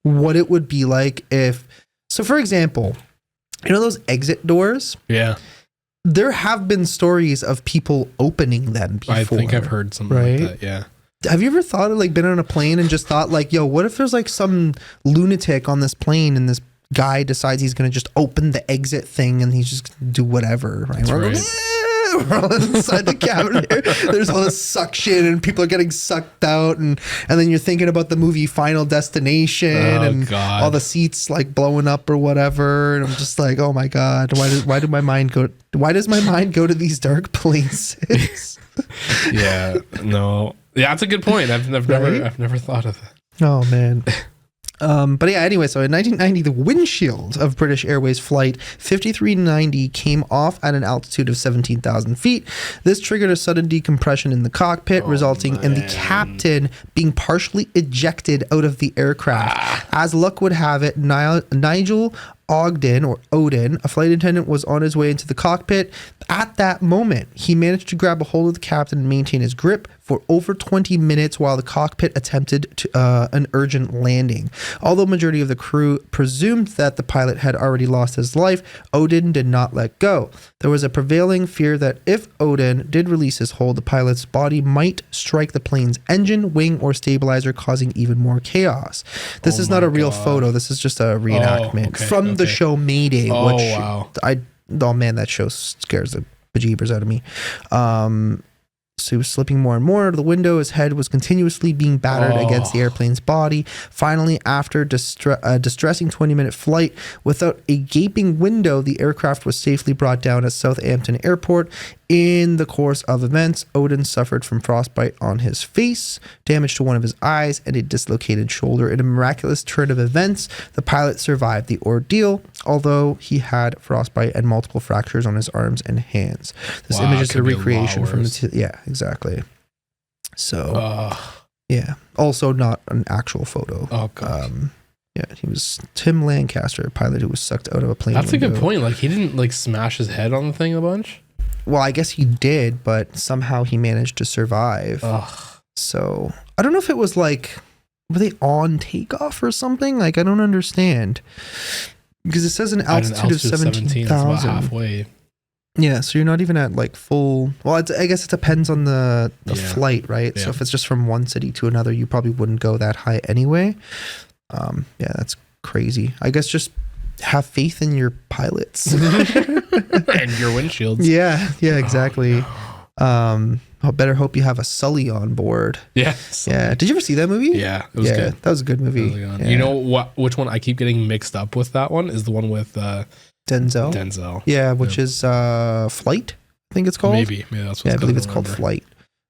what it would be like if, so for example, you know those exit doors?
Yeah.
There have been stories of people opening them before.
I think I've heard something like that, yeah.
Have you ever thought of like been on a plane and just thought like, yo, what if there's like some lunatic on this plane and this guy decides he's going to just open the exit thing and he's just gonna do whatever, right? We're all inside the cabin here. There's all this suction and people are getting sucked out and then you're thinking about the movie Final Destination and all the seats like blowing up or whatever, and I'm just like, oh my God, why does my mind go to these dark places?
Yeah, that's a good point. I've never thought of that.
Oh man. But yeah, anyway, so in 1990, the windshield of British Airways flight 5390 came off at an altitude of 17,000 feet. This triggered a sudden decompression in the cockpit, resulting in the captain being partially ejected out of the aircraft. As luck would have it, Nigel Ogden, or Odin, a flight attendant, was on his way into the cockpit. At that moment, he managed to grab a hold of the captain and maintain his grip for over 20 minutes while the cockpit attempted an urgent landing. Although majority of the crew presumed that the pilot had already lost his life, Odin did not let go. There was a prevailing fear that if Odin did release his hold, the pilot's body might strike the plane's engine, wing, or stabilizer, causing even more chaos. This is not a real photo. This is just a reenactment from the show Mayday. Oh man, that show scares the bejeebers out of me. So he was slipping more and more out of the window. His head was continuously being battered against the airplane's body. Finally, after a distressing 20-minute flight without a gaping window, the aircraft was safely brought down at Southampton Airport. In the course of events, Odin suffered from frostbite on his face, damage to one of his eyes, and a dislocated shoulder. In a miraculous turn of events, the pilot survived the ordeal, although he had frostbite and multiple fractures on his arms and hands. This image is a recreation from the... yeah, exactly. So, yeah. Also not an actual photo.
Oh, God.
Yeah, he was Tim Lancaster, a pilot who was sucked out of a plane
That's
window.
a good point. Like, he didn't, like, smash his head on the thing a bunch?
Well, I guess he did, but somehow he managed to survive. So I don't know if it was like, were they on takeoff or something? Like, I don't understand. Because it says an altitude of 17,000.
About halfway.
Yeah, so you're not even at like full... Well, I guess it depends on the flight, right? Yeah. So if it's just from one city to another, you probably wouldn't go that high anyway. Yeah, that's crazy. I guess just have faith in your pilots.
And your windshields.
Yeah, exactly. I better hope you have a Sully on board.
Yeah.
Yeah. Did you ever see that movie?
Yeah, it was good.
That was a good movie.
Yeah. You know what? Which one I keep getting mixed up with? That one is the one with Denzel.
Yeah, which is Flight, I think it's called.
Maybe that's what
I believe it's called Flight,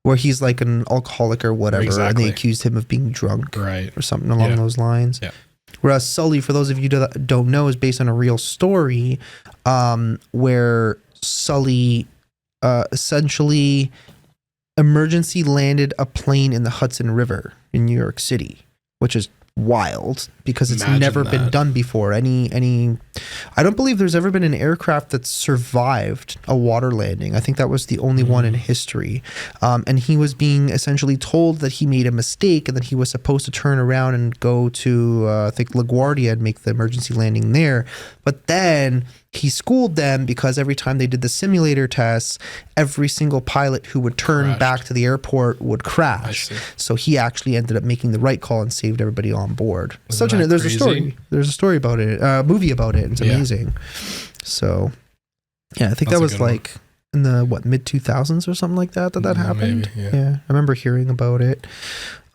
where he's like an alcoholic or whatever, and they accused him of being drunk, or something along those lines.
Yeah.
Whereas Sully, for those of you that don't know, is based on a real story, where Sully essentially emergency landed a plane in the Hudson River in New York City, which is wild because it's
Imagine
never been
that.
done before. I don't believe there's ever been an aircraft that survived a water landing. I think that was the only one in history. And he was being essentially told that he made a mistake and that he was supposed to turn around and go to, I think, LaGuardia and make the emergency landing there. But then he schooled them because every time they did the simulator tests, every single pilot who would turn back to the airport would crash. So he actually ended up making the right call and saved everybody on board. There's a story. There's a story about it, a movie about it. It's amazing. So, yeah, I think that was like in the mid 2000s or something like that happened.
Maybe,
yeah, I remember hearing about it.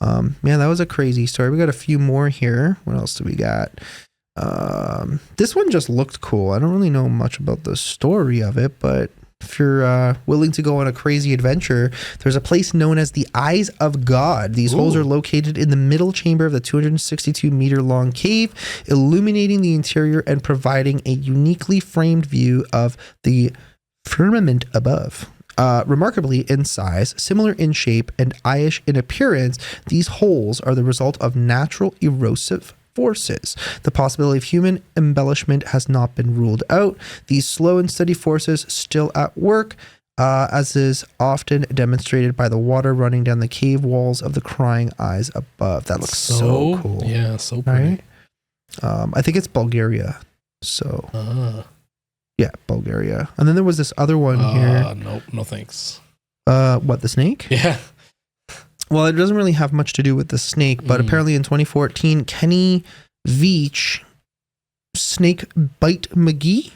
Man, that was a crazy story. We got a few more here. What else do we got? This one just looked cool. I don't really know much about the story of it, but if you're willing to go on a crazy adventure, there's a place known as the Eyes of God. These holes are located in the middle chamber of the 262 meter long cave, illuminating the interior and providing a uniquely framed view of the firmament above. Remarkably in size, similar in shape, and eye-ish in appearance, these holes are the result of natural erosive forces. The possibility of human embellishment has not been ruled out. These slow and steady forces still at work, as is often demonstrated by the water running down the cave walls of the crying eyes above. That looks so cool.
Yeah, so pretty.
Right? I think it's Bulgaria. So, yeah, Bulgaria. And then there was this other one here.
Nope, no thanks.
What, the snake?
Yeah.
Well, it doesn't really have much to do with the snake, but apparently in 2014, Kenny Veach, Snake Bit McGee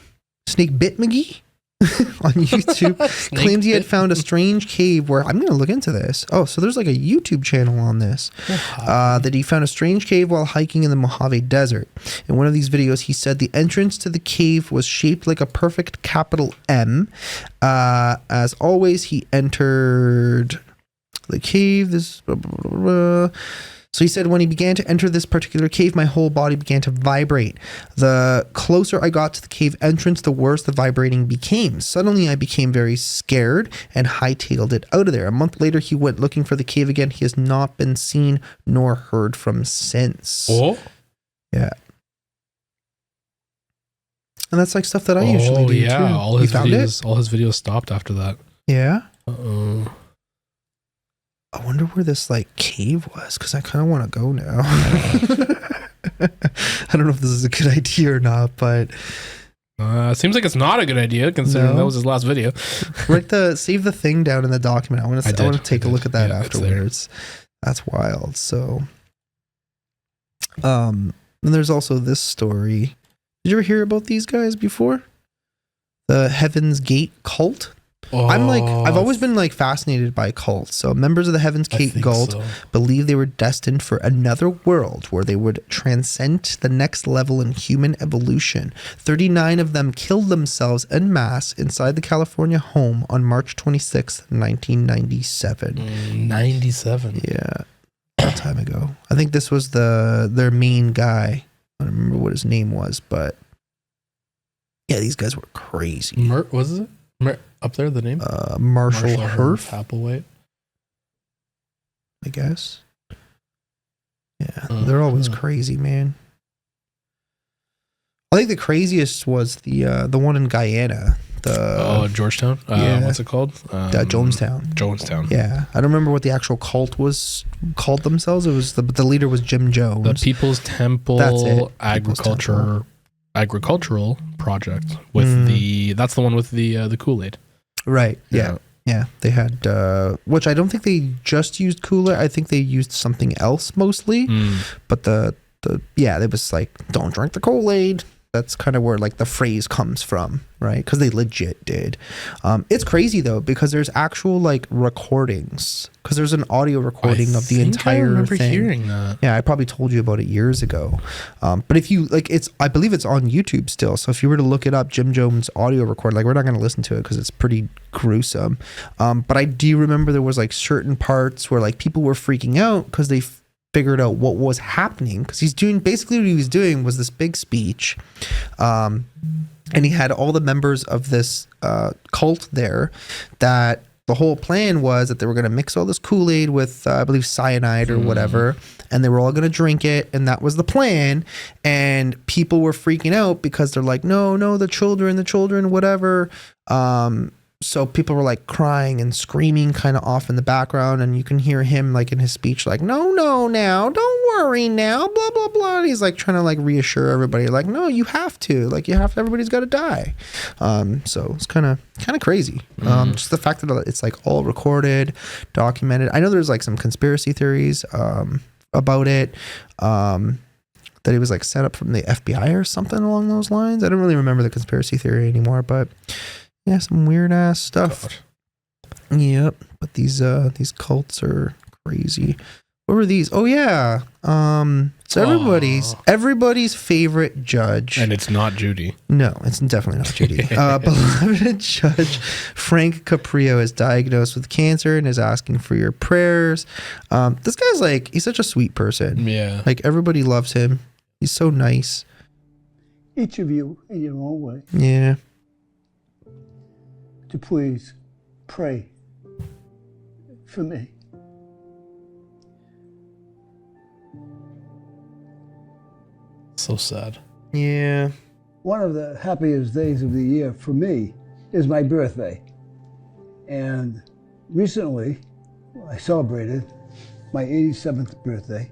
on YouTube claimed he had found a strange cave where I'm going to look into this. Oh, so there's like a YouTube channel on this that he found a strange cave while hiking in the Mojave Desert. In one of these videos, he said the entrance to the cave was shaped like a perfect capital M. As always, he entered the cave. So he said, when he began to enter this particular cave, my whole body began to vibrate. The closer I got to the cave entrance, the worse the vibrating became. Suddenly, I became very scared and hightailed it out of there. A month later, he went looking for the cave again. He has not been seen nor heard from since.
Oh?
Yeah. And that's like stuff that I usually do too.
All his videos stopped after that.
Yeah.
Uh-oh.
I wonder where this like cave was, because I kind of want to go now. I don't know if this is a good idea or not, but
it seems like it's not a good idea considering that was his last video.
Save the thing down in the document. I want to take a look at that afterwards. That's wild. So, and there's also this story. Did you ever hear about these guys before? The Heaven's Gate cult. I've always been like fascinated by cults. So members of the Heaven's Gate cult believe they were destined for another world where they would transcend the next level in human evolution. 39 of them killed themselves en masse inside the California home on March 26th, 1997.
97.
Yeah. A time ago. I think this was their main guy. I don't remember what his name was, but yeah, these guys were crazy.
Was it? Up there, the name?
Marshall Herf.
Applewhite.
I guess. Yeah, they're always crazy, man. I think the craziest was the one in Guyana.
Georgetown?
Yeah.
What's it called?
Jonestown. Yeah. I don't remember what the actual cult was called themselves. It was the leader was Jim Jones.
The People's Temple Agricultural Project with that's the one with the Kool-Aid.
Right. Yeah. They had which I don't think they just used Kool-Aid. I think they used something else mostly. But it was like, don't drink the Kool-Aid. That's kind of where like the phrase comes from, right? Because they legit did. It's crazy though, because there's actual like recordings. Because there's an audio recording of the entire thing. I remember
hearing that.
Yeah, I probably told you about it years ago. But if you like, I believe it's on YouTube still. So if you were to look it up, Jim Jones audio record, like we're not going to listen to it because it's pretty gruesome. But I do remember there was like certain parts where like people were freaking out because they figured out what was happening, because basically what he was doing was this big speech, and he had all the members of this cult there that the whole plan was that they were going to mix all this Kool-Aid with, I believe, cyanide or whatever, and they were all going to drink it, and that was the plan. And people were freaking out because they're like, no, the children, whatever. So people were like crying and screaming kind of off in the background, and you can hear him like in his speech like, no, now, don't worry now, blah, blah, blah. And he's like trying to like reassure everybody like, no, you have to, everybody's got to die. So it's kind of crazy. Just the fact that it's like all recorded, documented. I know there's like some conspiracy theories about it, that he was like set up from the FBI or something along those lines. I don't really remember the conspiracy theory anymore, but yeah, some weird ass stuff. God. Yep. But these cults are crazy. What were these? Oh yeah. So everybody's favorite judge.
And it's not Judy.
No, it's definitely not Judy. Beloved Judge Frank Caprio is diagnosed with cancer and is asking for your prayers. This guy's he's such a sweet person.
Yeah.
Like everybody loves him. He's so nice.
Each of you in your own way.
Yeah.
To please pray for me.
So sad.
Yeah.
One of the happiest days of the year for me is my birthday. And recently I celebrated my 87th birthday,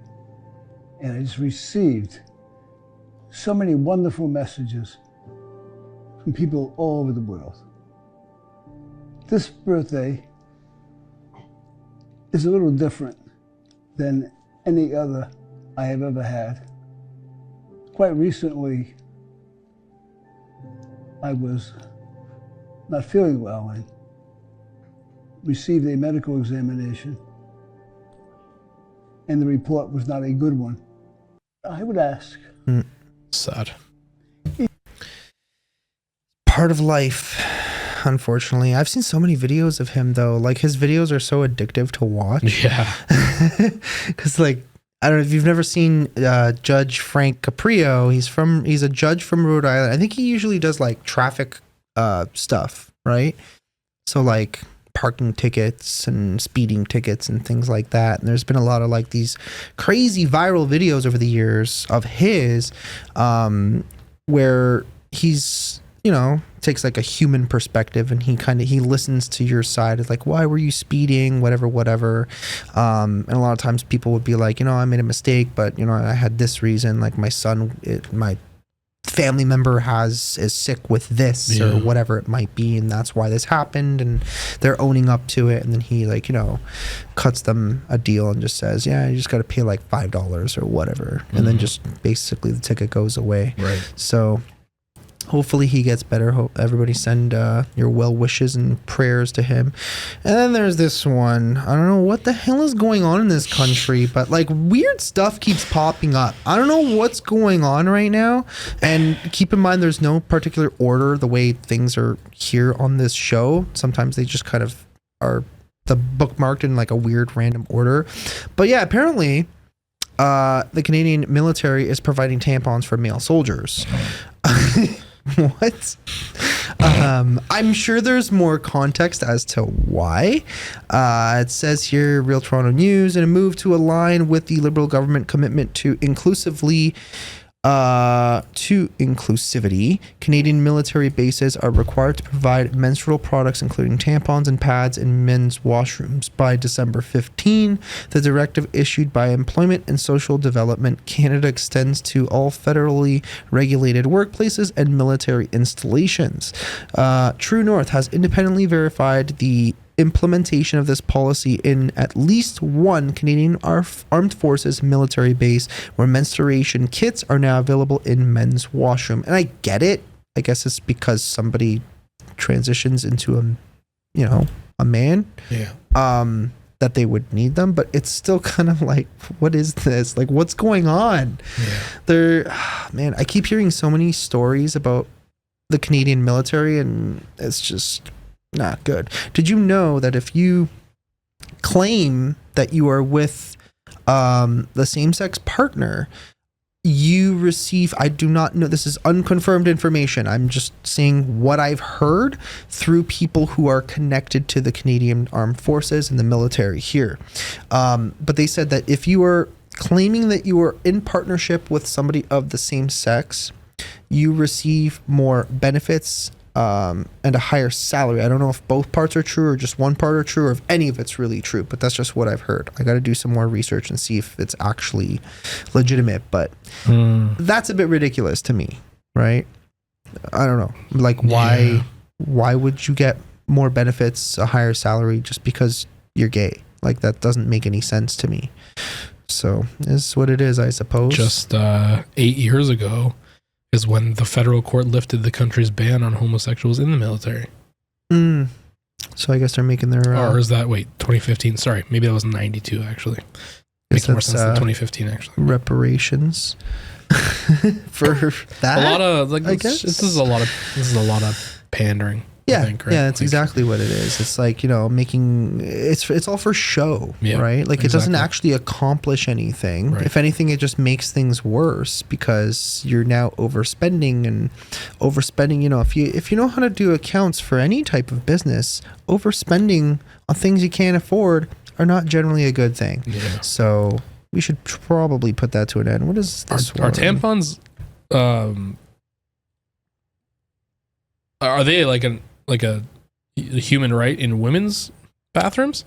and I just received so many wonderful messages from people all over the world. This birthday is a little different than any other I have ever had. Quite recently, I was not feeling well and received a medical examination, and the report was not a good one. I would ask.
Sad.
Part of life. Unfortunately, I've seen so many videos of him though. Like his videos are so addictive to watch.
Yeah.
Because I don't know if you've never seen Judge Frank Caprio. He's a judge from Rhode Island. I think he usually does like traffic stuff, right? So like parking tickets and speeding tickets and things like that. And there's been a lot of like these crazy viral videos over the years of his where he's, takes like a human perspective, and he listens to your side. It's like, why were you speeding? Whatever. And a lot of times people would be like, I made a mistake, but I had this reason. Like my family member is sick with this or whatever it might be, and that's why this happened, and they're owning up to it. And then he cuts them a deal and just says, yeah, you just got to pay like $5 or whatever, and then just basically the ticket goes away.
Right.
So hopefully he gets better. Hope everybody send your well wishes and prayers to him. And then there's this one. I don't know what the hell is going on in this country, but like weird stuff keeps popping up. I don't know what's going on right now. And keep in mind, there's no particular order the way things are here on this show. Sometimes they just kind of are bookmarked in like a weird random order. But yeah, apparently the Canadian military is providing tampons for male soldiers. What? I'm sure there's more context as to why. It says here, Real Toronto News, in a move to align with the Liberal government commitment to inclusivity, Canadian military bases are required to provide menstrual products, including tampons and pads, in men's washrooms by December 15. The directive issued by Employment and Social Development Canada extends to all federally regulated workplaces and military installations. True North has independently verified the implementation of this policy in at least one Canadian Armed Forces military base, where menstruation kits are now available in men's washroom. And I get it. I guess it's because somebody transitions into a man.
Yeah.
That they would need them, but it's still kind of like, what is this? Like, what's going on? Yeah. Man, I keep hearing so many stories about the Canadian military, and it's just not good. Did you know that if you claim that you are with the same-sex partner, you receive, I do not know, this is unconfirmed information. I'm just saying what I've heard through people who are connected to the Canadian Armed Forces and the military here. But they said that if you are claiming that you are in partnership with somebody of the same sex, you receive more benefits and a higher salary. I don't know if both parts are true or just one part are true or if any of it's really true, but that's just what I've heard. I got to do some more research and see if it's actually legitimate, but that's a bit ridiculous to me, right? I don't know. Like, why would you get more benefits, a higher salary just because you're gay? Like, that doesn't make any sense to me. So it's what it is, I suppose.
Just 8 years ago is when the federal court lifted the country's ban on homosexuals in the military.
So I guess they're making their...
or is that, 2015? Sorry, maybe that was 92, actually. Makes more sense than 2015, actually.
Reparations for that?
A lot of,
I guess?
This is a lot of pandering.
Yeah,
I think, right?
yeah, it's exactly what it is. It's like, making it's all for show, right? Like, it doesn't actually accomplish anything.
Right.
If anything, it just makes things worse because you're now overspending. If you know how to do accounts for any type of business, overspending on things you can't afford are not generally a good thing.
Yeah.
So we should probably put that to an end. What is this?
Are tampons? Are they like a human right in women's bathrooms?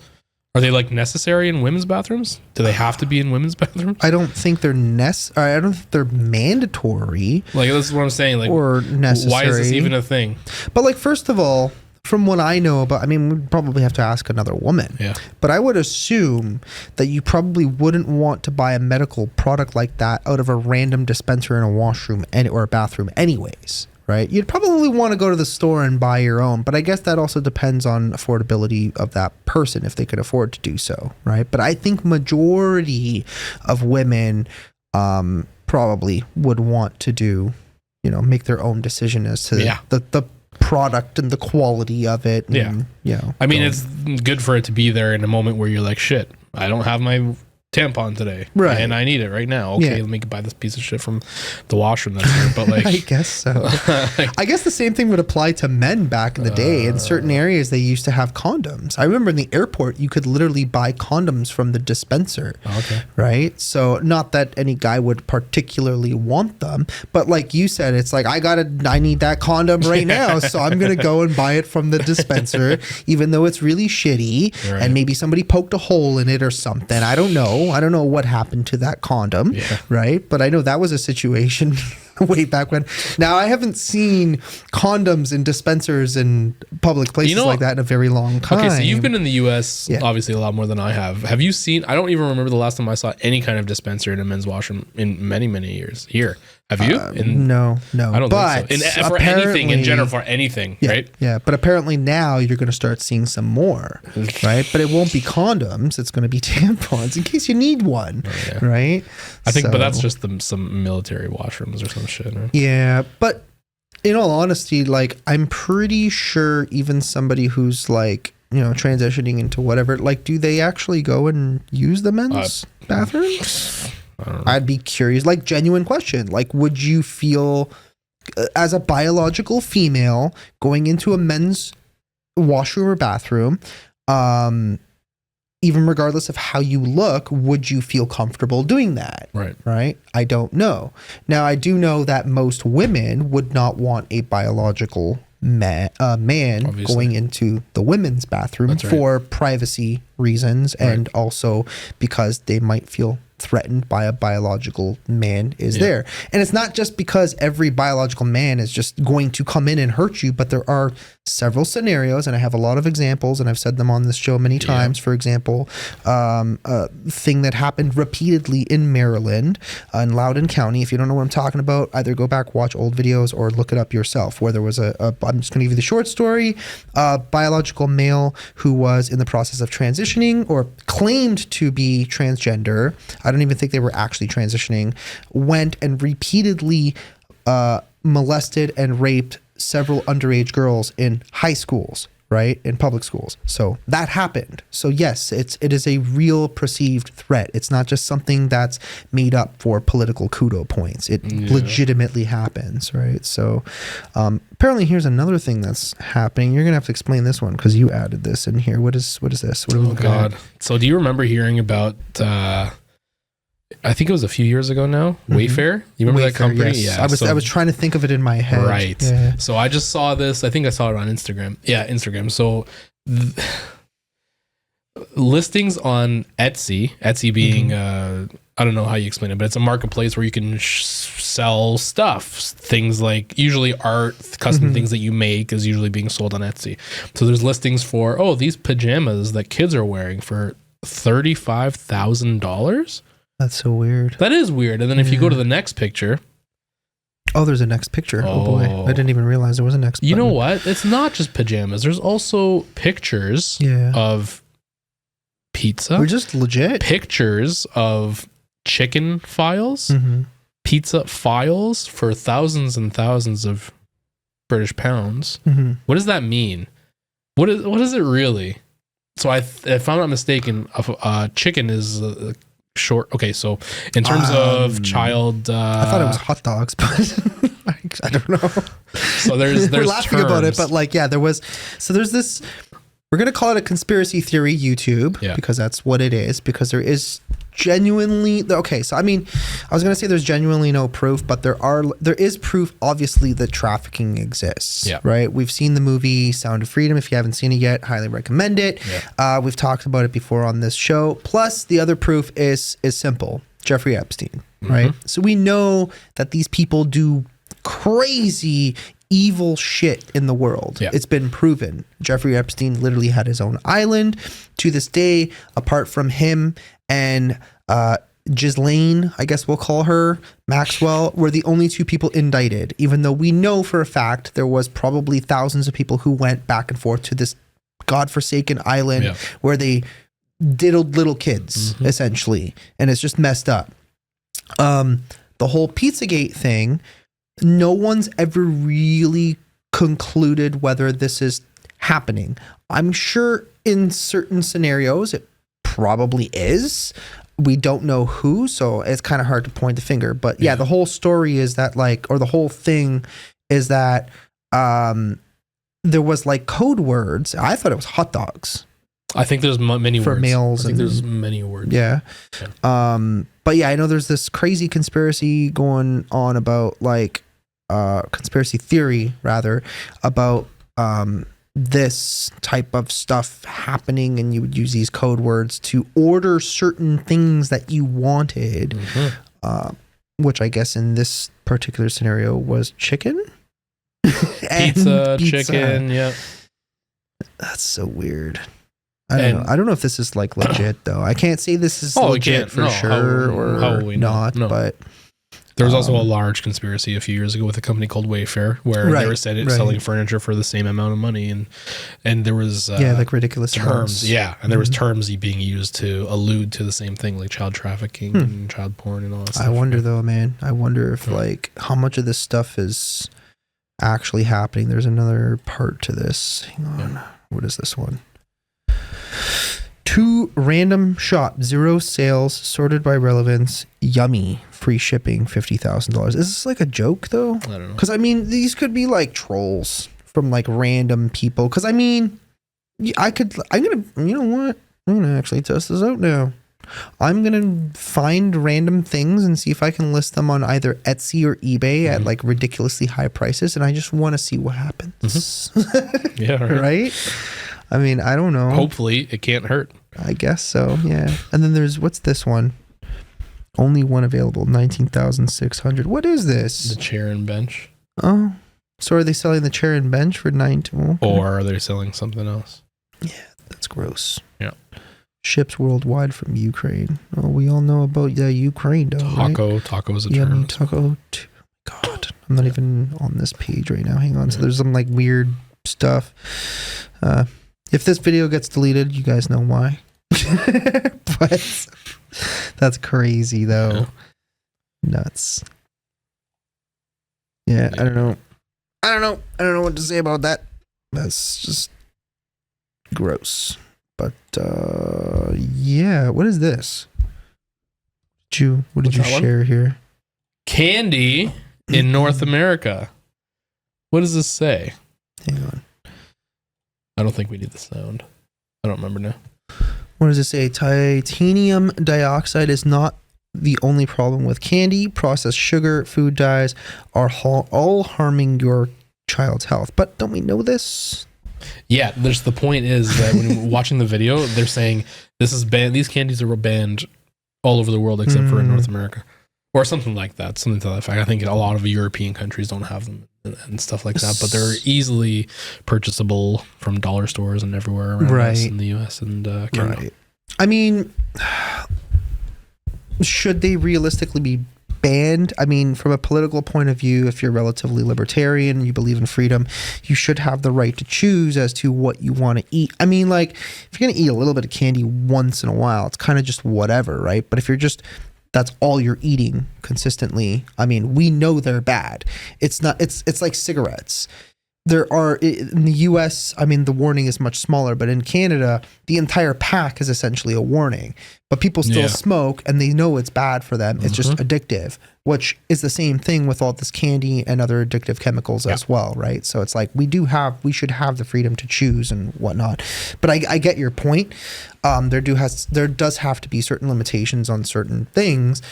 Are they like necessary in women's bathrooms? Do they have to be in women's bathrooms?
I don't think they're I don't think they're mandatory.
Like, this is what I'm saying. Like,
or necessary.
Why is this even a thing?
But like, first of all, from what I know about, we'd probably have to ask another woman.
Yeah.
But I would assume that you probably wouldn't want to buy a medical product like that out of a random dispenser in a washroom or a bathroom anyways. Right? You'd probably want to go to the store and buy your own, but I guess that also depends on affordability of that person if they could afford to do so, right? But I think majority of women probably would want to do, make their own decision as to the product and the quality of it. And,
it's good for it to be there in a moment where you're like, shit, I don't have my tampon today,
right?
And I need it right now. Okay, let me buy this piece of shit from the washroom that's here. But like,
I guess so. I guess the same thing would apply to men back in the day. In certain areas, they used to have condoms. I remember in the airport, you could literally buy condoms from the dispenser.
Okay,
right. So not that any guy would particularly want them, but like you said, it's like I need that condom right now, so I'm gonna go and buy it from the dispenser, even though it's really shitty, and maybe somebody poked a hole in it or something. I don't know. I don't know what happened to that condom, right? But I know that was a situation way back when. Now, I haven't seen condoms in dispensers in public places like that in a very long time.
Okay, so you've been in the U.S. obviously a lot more than I have. Have you seen, I don't even remember the last time I saw any kind of dispenser in a men's washroom in many, many years. Here. Have you?
No.
I don't think so. For anything in general, for anything, right?
Yeah, but apparently now you're going to start seeing some more, right? But it won't be condoms. It's going to be tampons in case you need one, right?
I think, but that's just some military washrooms or some shit, right?
Yeah, but in all honesty, like, I'm pretty sure even somebody who's like, transitioning into whatever, like, do they actually go and use the men's bathrooms? I'd be curious, like, genuine question. Like, would you feel as a biological female going into a men's washroom or bathroom, even regardless of how you look, would you feel comfortable doing that? Right? I don't know. Now, I do know that most women would not want a biological man going into the women's bathroom for privacy reasons, and also because they might feel threatened by a biological man there. And it's not just because every biological man is just going to come in and hurt you, but there are several scenarios, and I have a lot of examples, and I've said them on this show many times. For example, a thing that happened repeatedly in Maryland, in Loudoun County. If you don't know what I'm talking about, either go back, watch old videos, or look it up yourself, where there was I'm just going to give you the short story, a biological male who was in the process of transitioning or claimed to be transgender. I don't even think they were actually transitioning, went and repeatedly molested and raped several underage girls in high schools, right, in public schools. So that happened. So yes, it is a real perceived threat. It's not just something that's made up for political kudo points. It legitimately happens, right? So apparently here's another thing that's happening. You're gonna have to explain this one because you added this in here. What is this? What are we looking at?
So do you remember hearing about I think it was a few years ago now, Wayfair? You remember that company?
Yes.
Yeah.
I was trying to think of it in my head.
Right.
Yeah.
So I just saw this. I think I saw it on Instagram. Yeah, Instagram. So listings on Etsy being, I don't know how you explain it, but it's a marketplace where you can sell stuff. Things like usually art, custom things that you make is usually being sold on Etsy. So there's listings for, these pajamas that kids are wearing for $35,000.
That's so weird.
That is weird. And then if you go to the next picture.
Oh, there's a next picture. Oh boy. I didn't even realize there was a next
You
button.
know what? It's not just pajamas. There's also pictures of pizza.
We're just legit.
Pictures of chicken files. Pizza files for thousands and thousands of British pounds. What does that mean? What is it really? So if I'm not mistaken, chicken is short. Okay, so in terms of child,
I thought it was hot dogs, but I don't know.
So there's
we're laughing
terms.
about it, but like, yeah, there was. So there's this. We're gonna call it a conspiracy theory YouTube because that's what it is. Because there is genuinely so I mean, I was gonna say there's genuinely no proof, but there is proof, obviously, that trafficking exists. Right. We've seen the movie Sound of Freedom. If you haven't seen it yet, highly recommend it. We've talked about it before on this show. Plus, the other proof is simple: Jeffrey Epstein. Right. So we know that these people do crazy, evil shit in the world. It's been proven. Jeffrey Epstein literally had his own island. To this day, apart from him and Ghislaine, I guess we'll call her, Maxwell, were the only two people indicted, even though we know for a fact there was probably thousands of people who went back and forth to this godforsaken island where they diddled little kids, essentially. And it's just messed up. The whole Pizzagate thing, no one's ever really concluded whether this is happening. I'm sure in certain scenarios it probably is. We don't know who, so it's kind of hard to point the finger. But yeah, the whole story is that the whole thing is that there was like code words. I thought it was hot dogs.
I think there's many
for
words.
males.
I think there's many words.
Yeah. But yeah, I know there's this crazy conspiracy going on about conspiracy theory rather about this type of stuff happening, and you would use these code words to order certain things that you wanted, which I guess in this particular scenario was chicken.
Pizza, chicken, yeah.
That's so weird. I don't know if this is like legit though. I can't say this is legit for sure or not, but
there was also a large conspiracy a few years ago with a company called Wayfair where they were selling furniture for the same amount of money, and there was
like ridiculous
terms, and there was terms being used to allude to the same thing, like child trafficking and child porn and all that stuff.
I wonder though, man. I wonder if like how much of this stuff is actually happening. There's another part to this. Hang on. What is this one? 2 random shop, 0 sales, sorted by relevance, yummy, free shipping, $50,000. Is this like a joke though?
I don't know.
Because I mean, these could be like trolls from like random people. Because I mean, you know what? I'm gonna actually test this out now. I'm gonna find random things and see if I can list them on either Etsy or eBay at like ridiculously high prices, and I just want to see what happens.
Yeah,
right. I mean, I don't know.
Hopefully, it can't hurt.
I guess so. Yeah. And then what's this one? Only one available. 19,600. What is this?
The chair and bench.
Oh, so are they selling the chair and bench for 19? Okay.
Or are they selling something else?
Yeah, that's gross.
Yeah.
Ships worldwide from Ukraine. Oh, we all know about Ukraine, though.
Taco.
Right?
Taco is a
term.
term.
Taco. God, I'm not even on this page right now. Hang on. So there's some like weird stuff. If this video gets deleted, you guys know why. But that's crazy, though. Nuts. Yeah, I don't know. I don't know what to say about that. That's just Gross. But yeah, what is this? What did you share here?
Candy in North America. What does this say?
Hang on.
I don't think we need the sound. I don't remember now.
What does it say? Titanium dioxide is not the only problem with candy. Processed sugar, food dyes are all harming your child's health. But don't we know this?
Yeah, there's the point is that when you're watching the video, they're saying this is banned. These candies are banned all over the world except for in North America, or something like that. Something to that effect. I think a lot of European countries don't have them and stuff like that, but they're easily purchasable from dollar stores and everywhere around us in the US and Canada.
Right. I mean, should they realistically be banned? I mean, from a political point of view, if you're relatively libertarian, you believe in freedom, you should have the right to choose as to what you want to eat. I mean, like, if you're going to eat a little bit of candy once in a while, it's kind of just whatever, right? But if you're just, that's all you're eating consistently, I mean, we know they're bad. It's not, it's like cigarettes. There are, in the US, I mean, the warning is much smaller, but in Canada, the entire pack is essentially a warning. But people still smoke and they know it's bad for them. It's just addictive, which is the same thing with all this candy and other addictive chemicals as well, right? So it's like we should have the freedom to choose and whatnot. But I get your point. There does have to be certain limitations on certain things.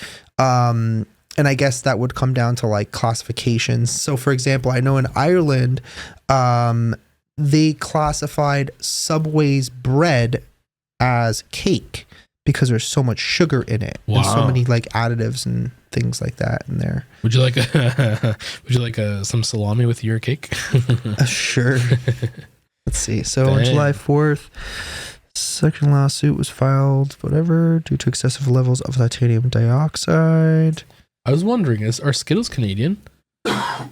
And I guess that would come down to like classifications. So for example, I know in Ireland, they classified Subway's bread as cake because there's so much sugar in it and so many like additives and things like that in there.
Would you like some salami with your cake?
Sure. Let's see. So on July 4th, second lawsuit was filed, whatever, due to excessive levels of titanium dioxide.
I was wondering, are Skittles Canadian?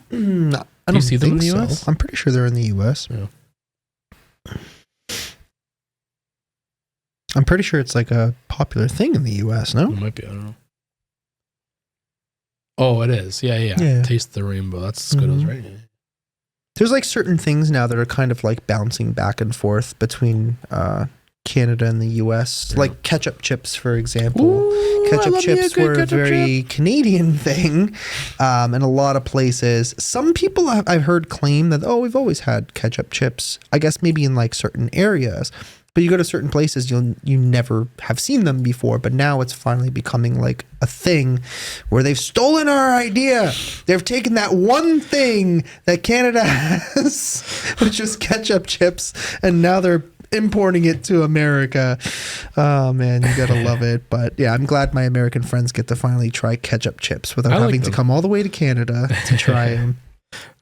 No, I
Do you see them in the US?
I'm pretty sure they're in the US.
Yeah.
I'm pretty sure it's like a popular thing in the US, no?
It might be, I don't know. Oh, it is. Yeah. Taste the rainbow. That's Skittles, right?
There's like certain things now that are kind of like bouncing back and forth between Canada and the US, like ketchup chips, for example.
Ooh,
ketchup chips were a very Canadian thing in a lot of places. Some people I've heard claim that, we've always had ketchup chips, I guess maybe in like certain areas, but you go to certain places, you never have seen them before, but now it's finally becoming like a thing where they've stolen our idea. They've taken that one thing that Canada has, which is ketchup chips, and now they're importing it to America. Oh man, you gotta love it. But yeah, I'm glad my American friends get to finally try ketchup chips without having to come all the way to Canada to try them.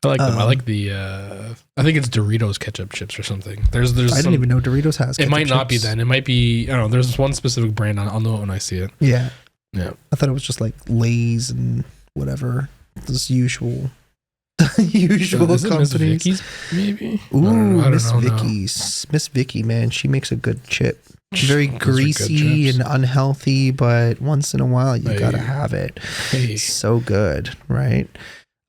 I like them. I like the I think it's Doritos ketchup chips or something. There's
I didn't even know Doritos has ketchup
it might not
chips.
be then. It might be, I don't know, there's one specific brand. I'll know it when I see it.
Yeah.
I
thought it was just like Lay's and whatever. This usual
Is it
companies.
Miss Vicky's, maybe?
Ooh,
I don't
Miss
know.
Vicky's. Miss Vicky, man, she makes a good chip. Very
Those are good
greasy
chips.
and unhealthy, but once in a while you gotta have it.
Hey.
So good, right?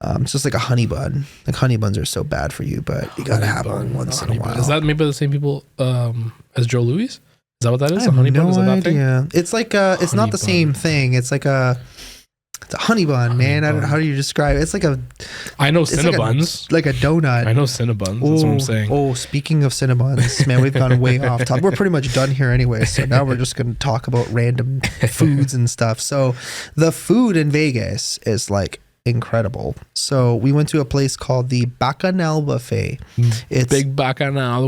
It's just like a honey bun. Like honey buns are so bad for you, but you gotta have one once in a while.
Is that maybe the same people as Joe Louis? Is that what that is?
I have
a honey
no
bun? Is that that thing?
idea. It's like it's not the same thing. It's like it's a honey bun, man. I don't know how do you describe it. It's like
I know Cinnabons.
Like a donut.
I know Cinnabons. That's what I'm saying.
Oh, speaking of Cinnabons, man, we've gone way off topic. We're pretty much done here anyway. So now we're just going to talk about random foods and stuff. So the food in Vegas is like incredible. So we went to a place called the Bacchanal Buffet. It's
Big Bacchanal.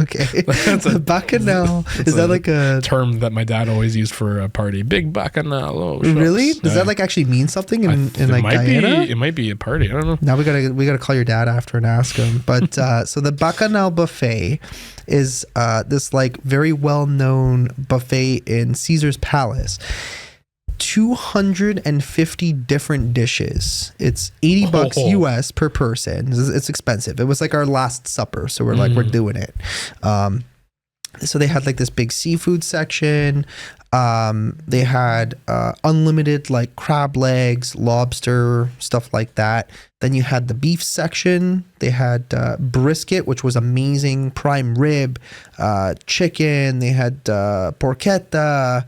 okay. The Bacchanal. Is that like a
term that my dad always used for a party? Big Bacchanal. Oh,
really? Does that like actually mean something in like Guyana?
It might be a party. I don't know.
Now we gotta call your dad after and ask him. But so the Bacchanal Buffet is this like very well known buffet in Caesar's Palace. 250 different dishes. It's $80 US per person. It's expensive. It was like our last supper, so we're like, we're doing it. So they had like this big seafood section. They had unlimited like crab legs, lobster, stuff like that. Then you had the beef section. They had brisket, which was amazing, prime rib, chicken. They had porchetta,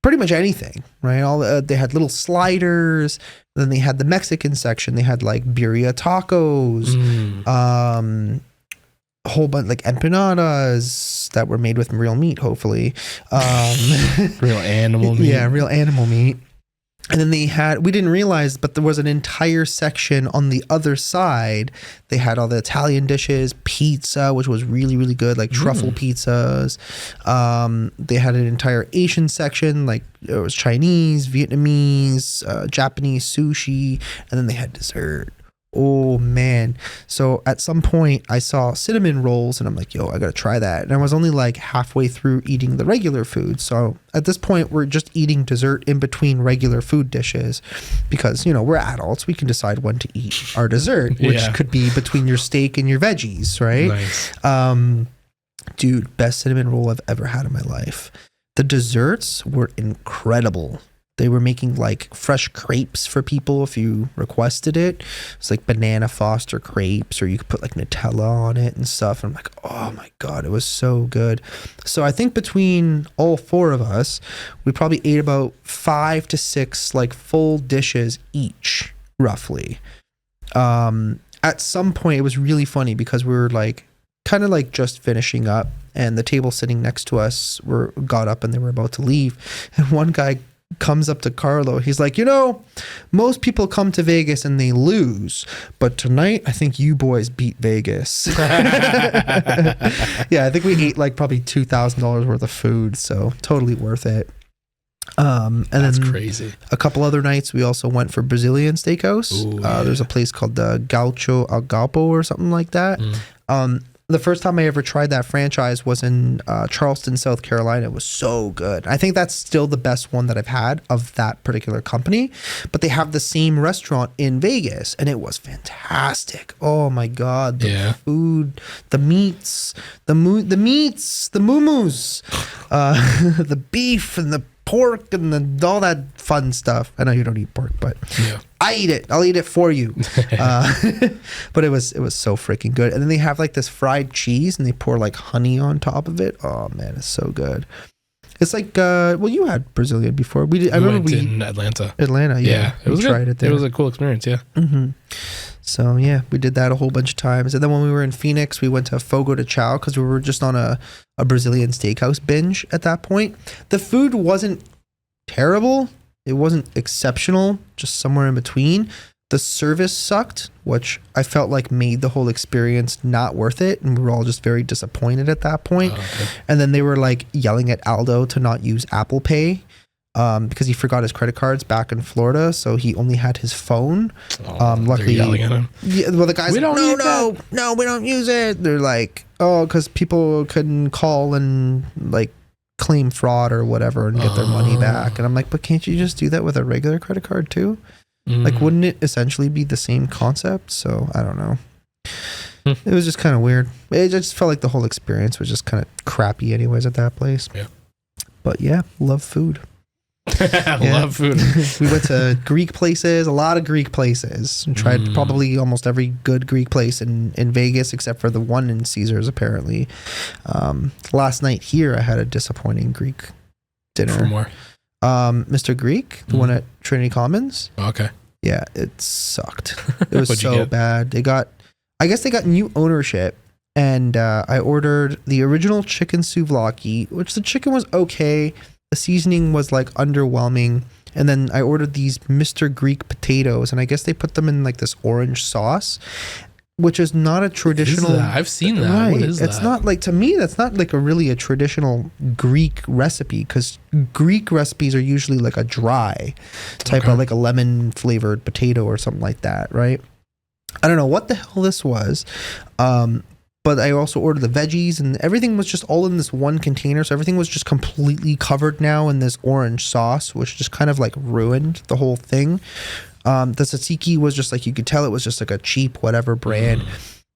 pretty much anything, right? They had little sliders. Then they had the Mexican section. They had like birria tacos. A whole bunch like empanadas that were made with real meat, hopefully.
Real animal meat.
Yeah, real animal meat. And then we didn't realize, but there was an entire section on the other side. They had all the Italian dishes, pizza, which was really, really good, like truffle pizzas. They had an entire Asian section, like it was Chinese, Vietnamese, Japanese sushi, and then they had dessert. Oh man. So at some point I saw cinnamon rolls and I'm like, yo, I gotta try that. And I was only like halfway through eating the regular food. So at this point we're just eating dessert in between regular food dishes because, you know, we're adults. We can decide when to eat our dessert, which could be between your steak and your veggies, right?
Nice.
Dude, best cinnamon roll I've ever had in my life. The desserts were incredible. They were making like fresh crepes for people if you requested it. It's like banana Foster crepes, or you could put like Nutella on it and stuff. And I'm like, oh my God, it was so good. So I think between all four of us, we probably ate about 5 to 6 like full dishes each, roughly. At some point, it was really funny because we were like kind of like just finishing up, and the table sitting next to us got up and they were about to leave. And one guy comes up to Carlo. He's like, you know, most people come to Vegas and they lose, but tonight I think you boys beat Vegas. Yeah, I think we ate like probably $2,000 worth of food, so totally worth it. And
that's
then
crazy.
A couple other nights we also went for Brazilian steakhouse.
Ooh,
There's a place called the Gaucho Al Galpo or something like that. The first time I ever tried that franchise was in Charleston, South Carolina. It was so good. I think that's still the best one that I've had of that particular company. But they have the same restaurant in Vegas, and it was fantastic. Oh my God, the food, the meats, the meats, the moo-moos, the beef and the pork and all that fun stuff. I know you don't eat pork, but I eat it. I'll eat it for you. But it was so freaking good. And then they have like this fried cheese and they pour like honey on top of it. Oh man, it's so good. It's like well, you had Brazilian before. I remember
went in Atlanta.
Yeah.
It was
tried it there.
It was a cool experience. Yeah.
So yeah, we did that a whole bunch of times. And then when we were in Phoenix, we went to Fogo de Chao because we were just on a Brazilian steakhouse binge at that point. The food wasn't terrible. It wasn't exceptional, just somewhere in between. The service sucked, which I felt like made the whole experience not worth it. And we were all just very disappointed at that point. And then they were like yelling at Aldo to not use Apple Pay. Because he forgot his credit cards back in Florida, so he only had his phone. Luckily,
they're yelling at him.
Yeah, well, the guys like, no, we don't use it. They're like, oh, because people couldn't call and like claim fraud or whatever and get their money back. And I'm like, but can't you just do that with a regular credit card too? Like, wouldn't it essentially be the same concept? So I don't know. It was just kind of weird. It just felt like the whole experience was just kind of crappy, anyways, at that place.
Yeah.
But yeah, love food.
Love food.
We went to Greek places, a lot of Greek places, and tried probably almost every good Greek place in Vegas except for the one in Caesars, apparently. Last night here I had a disappointing Greek dinner.
From where?
Mr. Greek, the one at Trinity Commons.
Okay.
Yeah, it sucked. It was so bad. I guess they got new ownership, and I ordered the original chicken souvlaki, which the chicken was okay. The seasoning was like underwhelming. And then I ordered these Mr. Greek potatoes, and I guess they put them in like this orange sauce, which is not a traditional.
I've seen that.
Right.
What is
it's
that?
not like, to me, that's not like a traditional Greek recipe, because Greek recipes are usually like a dry type of like a lemon flavored potato or something like that, right? I don't know what the hell this was. But I also ordered the veggies, and everything was just all in this one container. So everything was just completely covered now in this orange sauce, which just kind of like ruined the whole thing. The tzatziki was just like, you could tell it was just like a cheap whatever brand.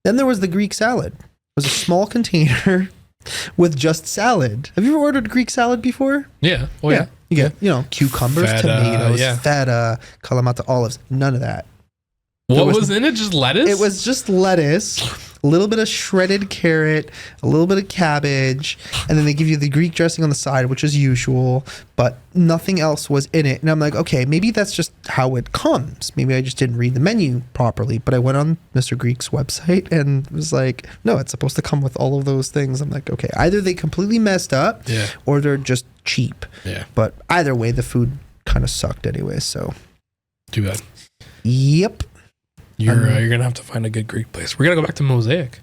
Then there was the Greek salad. It was a small container. with just salad. Have you ever ordered Greek salad before?
Yeah. Oh yeah.
You get, cucumbers,
Feta,
tomatoes,
yeah.
feta, Kalamata olives. None of that.
What was in it? Just lettuce?
It was just lettuce, a little bit of shredded carrot, a little bit of cabbage, and then they give you the Greek dressing on the side, which is usual, but nothing else was in it. And I'm like, okay, maybe that's just how it comes. Maybe I just didn't read the menu properly. But I went on Mr. Greek's website and was like, no, it's supposed to come with all of those things. I'm like, okay, either they completely messed up or they're just cheap.
Yeah.
But either way, the food kind of sucked anyway, so.
Too bad.
Yep.
You're gonna have to find a good Greek place. We're gonna go back to Mosaic.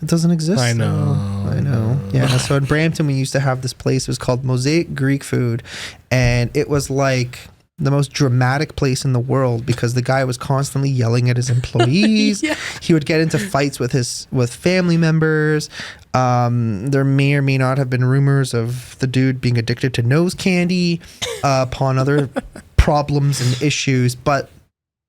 It doesn't exist.
I know.
I know. Yeah. So in Brampton, we used to have this place. It was called Mosaic Greek Food, and it was like the most dramatic place in the world because the guy was constantly yelling at his employees. He would get into fights with family members. There may or may not have been rumors of the dude being addicted to nose candy, upon other problems and issues, but.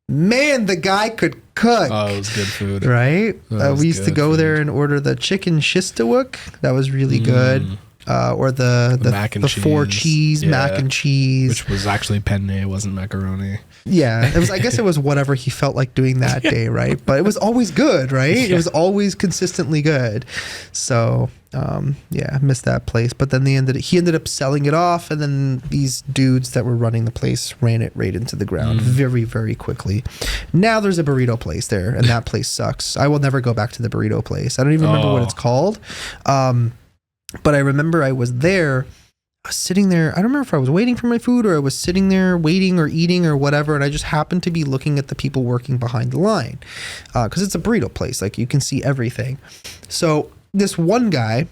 Man, the guy could cook.
Oh, it was good food.
Right? We used to go there and order the chicken shistawuk. That was really good. Or the
mac and cheese.
4 cheese mac and cheese.
Which was actually penne, it wasn't macaroni.
Yeah. It was. I guess it was whatever he felt like doing that day, right? But it was always good, right? It was always consistently good. So, I missed that place. But then he ended up selling it off, and then these dudes that were running the place ran it right into the ground very, very quickly. Now there's a burrito place there, and that place sucks. I will never go back to the burrito place. I don't even remember what it's called. But I remember I was there. I was sitting there. I don't remember if I was waiting for my food or I was sitting there waiting or eating or whatever. And I just happened to be looking at the people working behind the line because it's a burrito place. Like you can see everything. So this one guy,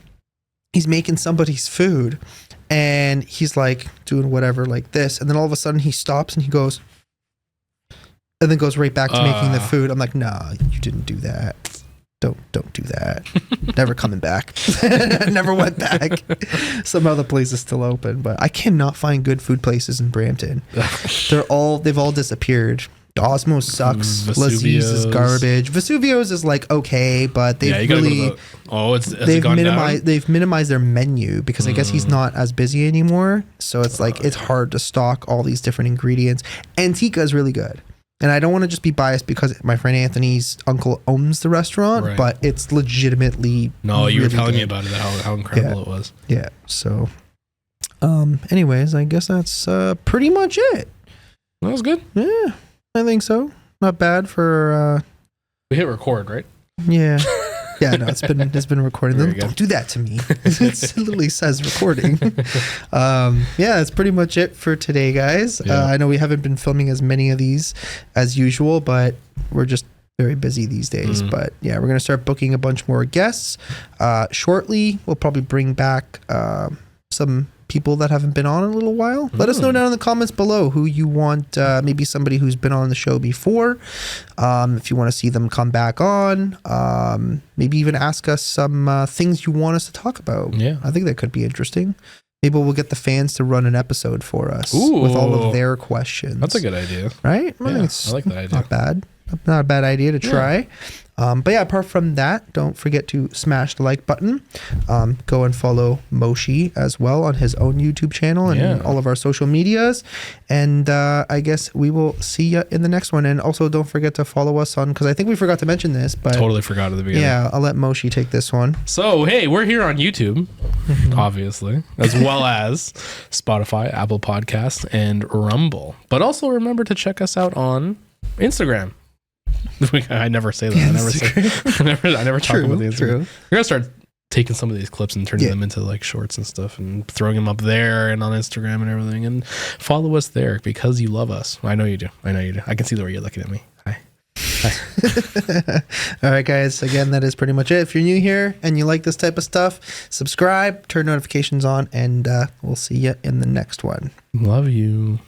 he's making somebody's food and he's like doing whatever like this. And then all of a sudden he stops and he goes, and then goes right back to making the food. I'm like, nah, you didn't do that. Don't do that. Never coming back. Never went back. Somehow the place is still open, but I cannot find good food places in Brampton. They've all disappeared. Osmo sucks. Laziz is garbage. Vesuvio's is like okay, but they've they've minimized their menu because I guess he's not as busy anymore. So it's like it's hard to stock all these different ingredients. Antica is really good. And I don't want to just be biased because my friend Anthony's uncle owns the restaurant, but it's legitimately
you were telling me about it, how incredible it was.
Yeah. So, anyways, I guess that's pretty much it.
That was good.
Yeah, I think so. Not bad for.
We hit record, right?
Yeah. Yeah, no, it's been recording. Don't do that to me. It literally says recording. That's pretty much it for today, guys. I know we haven't been filming as many of these as usual, but we're just very busy these days. But yeah, we're gonna start booking a bunch more guests shortly. We'll probably bring back some people that haven't been on in a little while. Let us know down in the comments below who you want, maybe somebody who's been on the show before, if you want to see them come back on, maybe even ask us some things you want us to talk about. I think that could be interesting. Maybe we'll get the fans to run an episode for us with all of their questions.
That's a good idea,
right?
I like that idea.
Not a bad idea to try. But yeah, apart from that, don't forget to smash the like button. Go and follow Moshi as well on his own YouTube channel and all of our social medias. And I guess we will see you in the next one. And also don't forget to follow us on, because I think we forgot to mention this, but
totally forgot at the beginning.
Yeah, I'll let Moshi take this one.
So, hey, we're here on YouTube, obviously, as well as Spotify, Apple Podcasts, and Rumble. But also remember to check us out on Instagram. I never say that. I never talk about the Instagram. We're gonna start taking some of these clips and turning them into like shorts and stuff and throwing them up there and on Instagram and everything. And follow us there because you love us. I know you do. I can see the way you're looking at me. Hi.
All right, guys. Again, that is pretty much it. If you're new here and you like this type of stuff, subscribe, turn notifications on, and we'll see you in the next one.
Love you.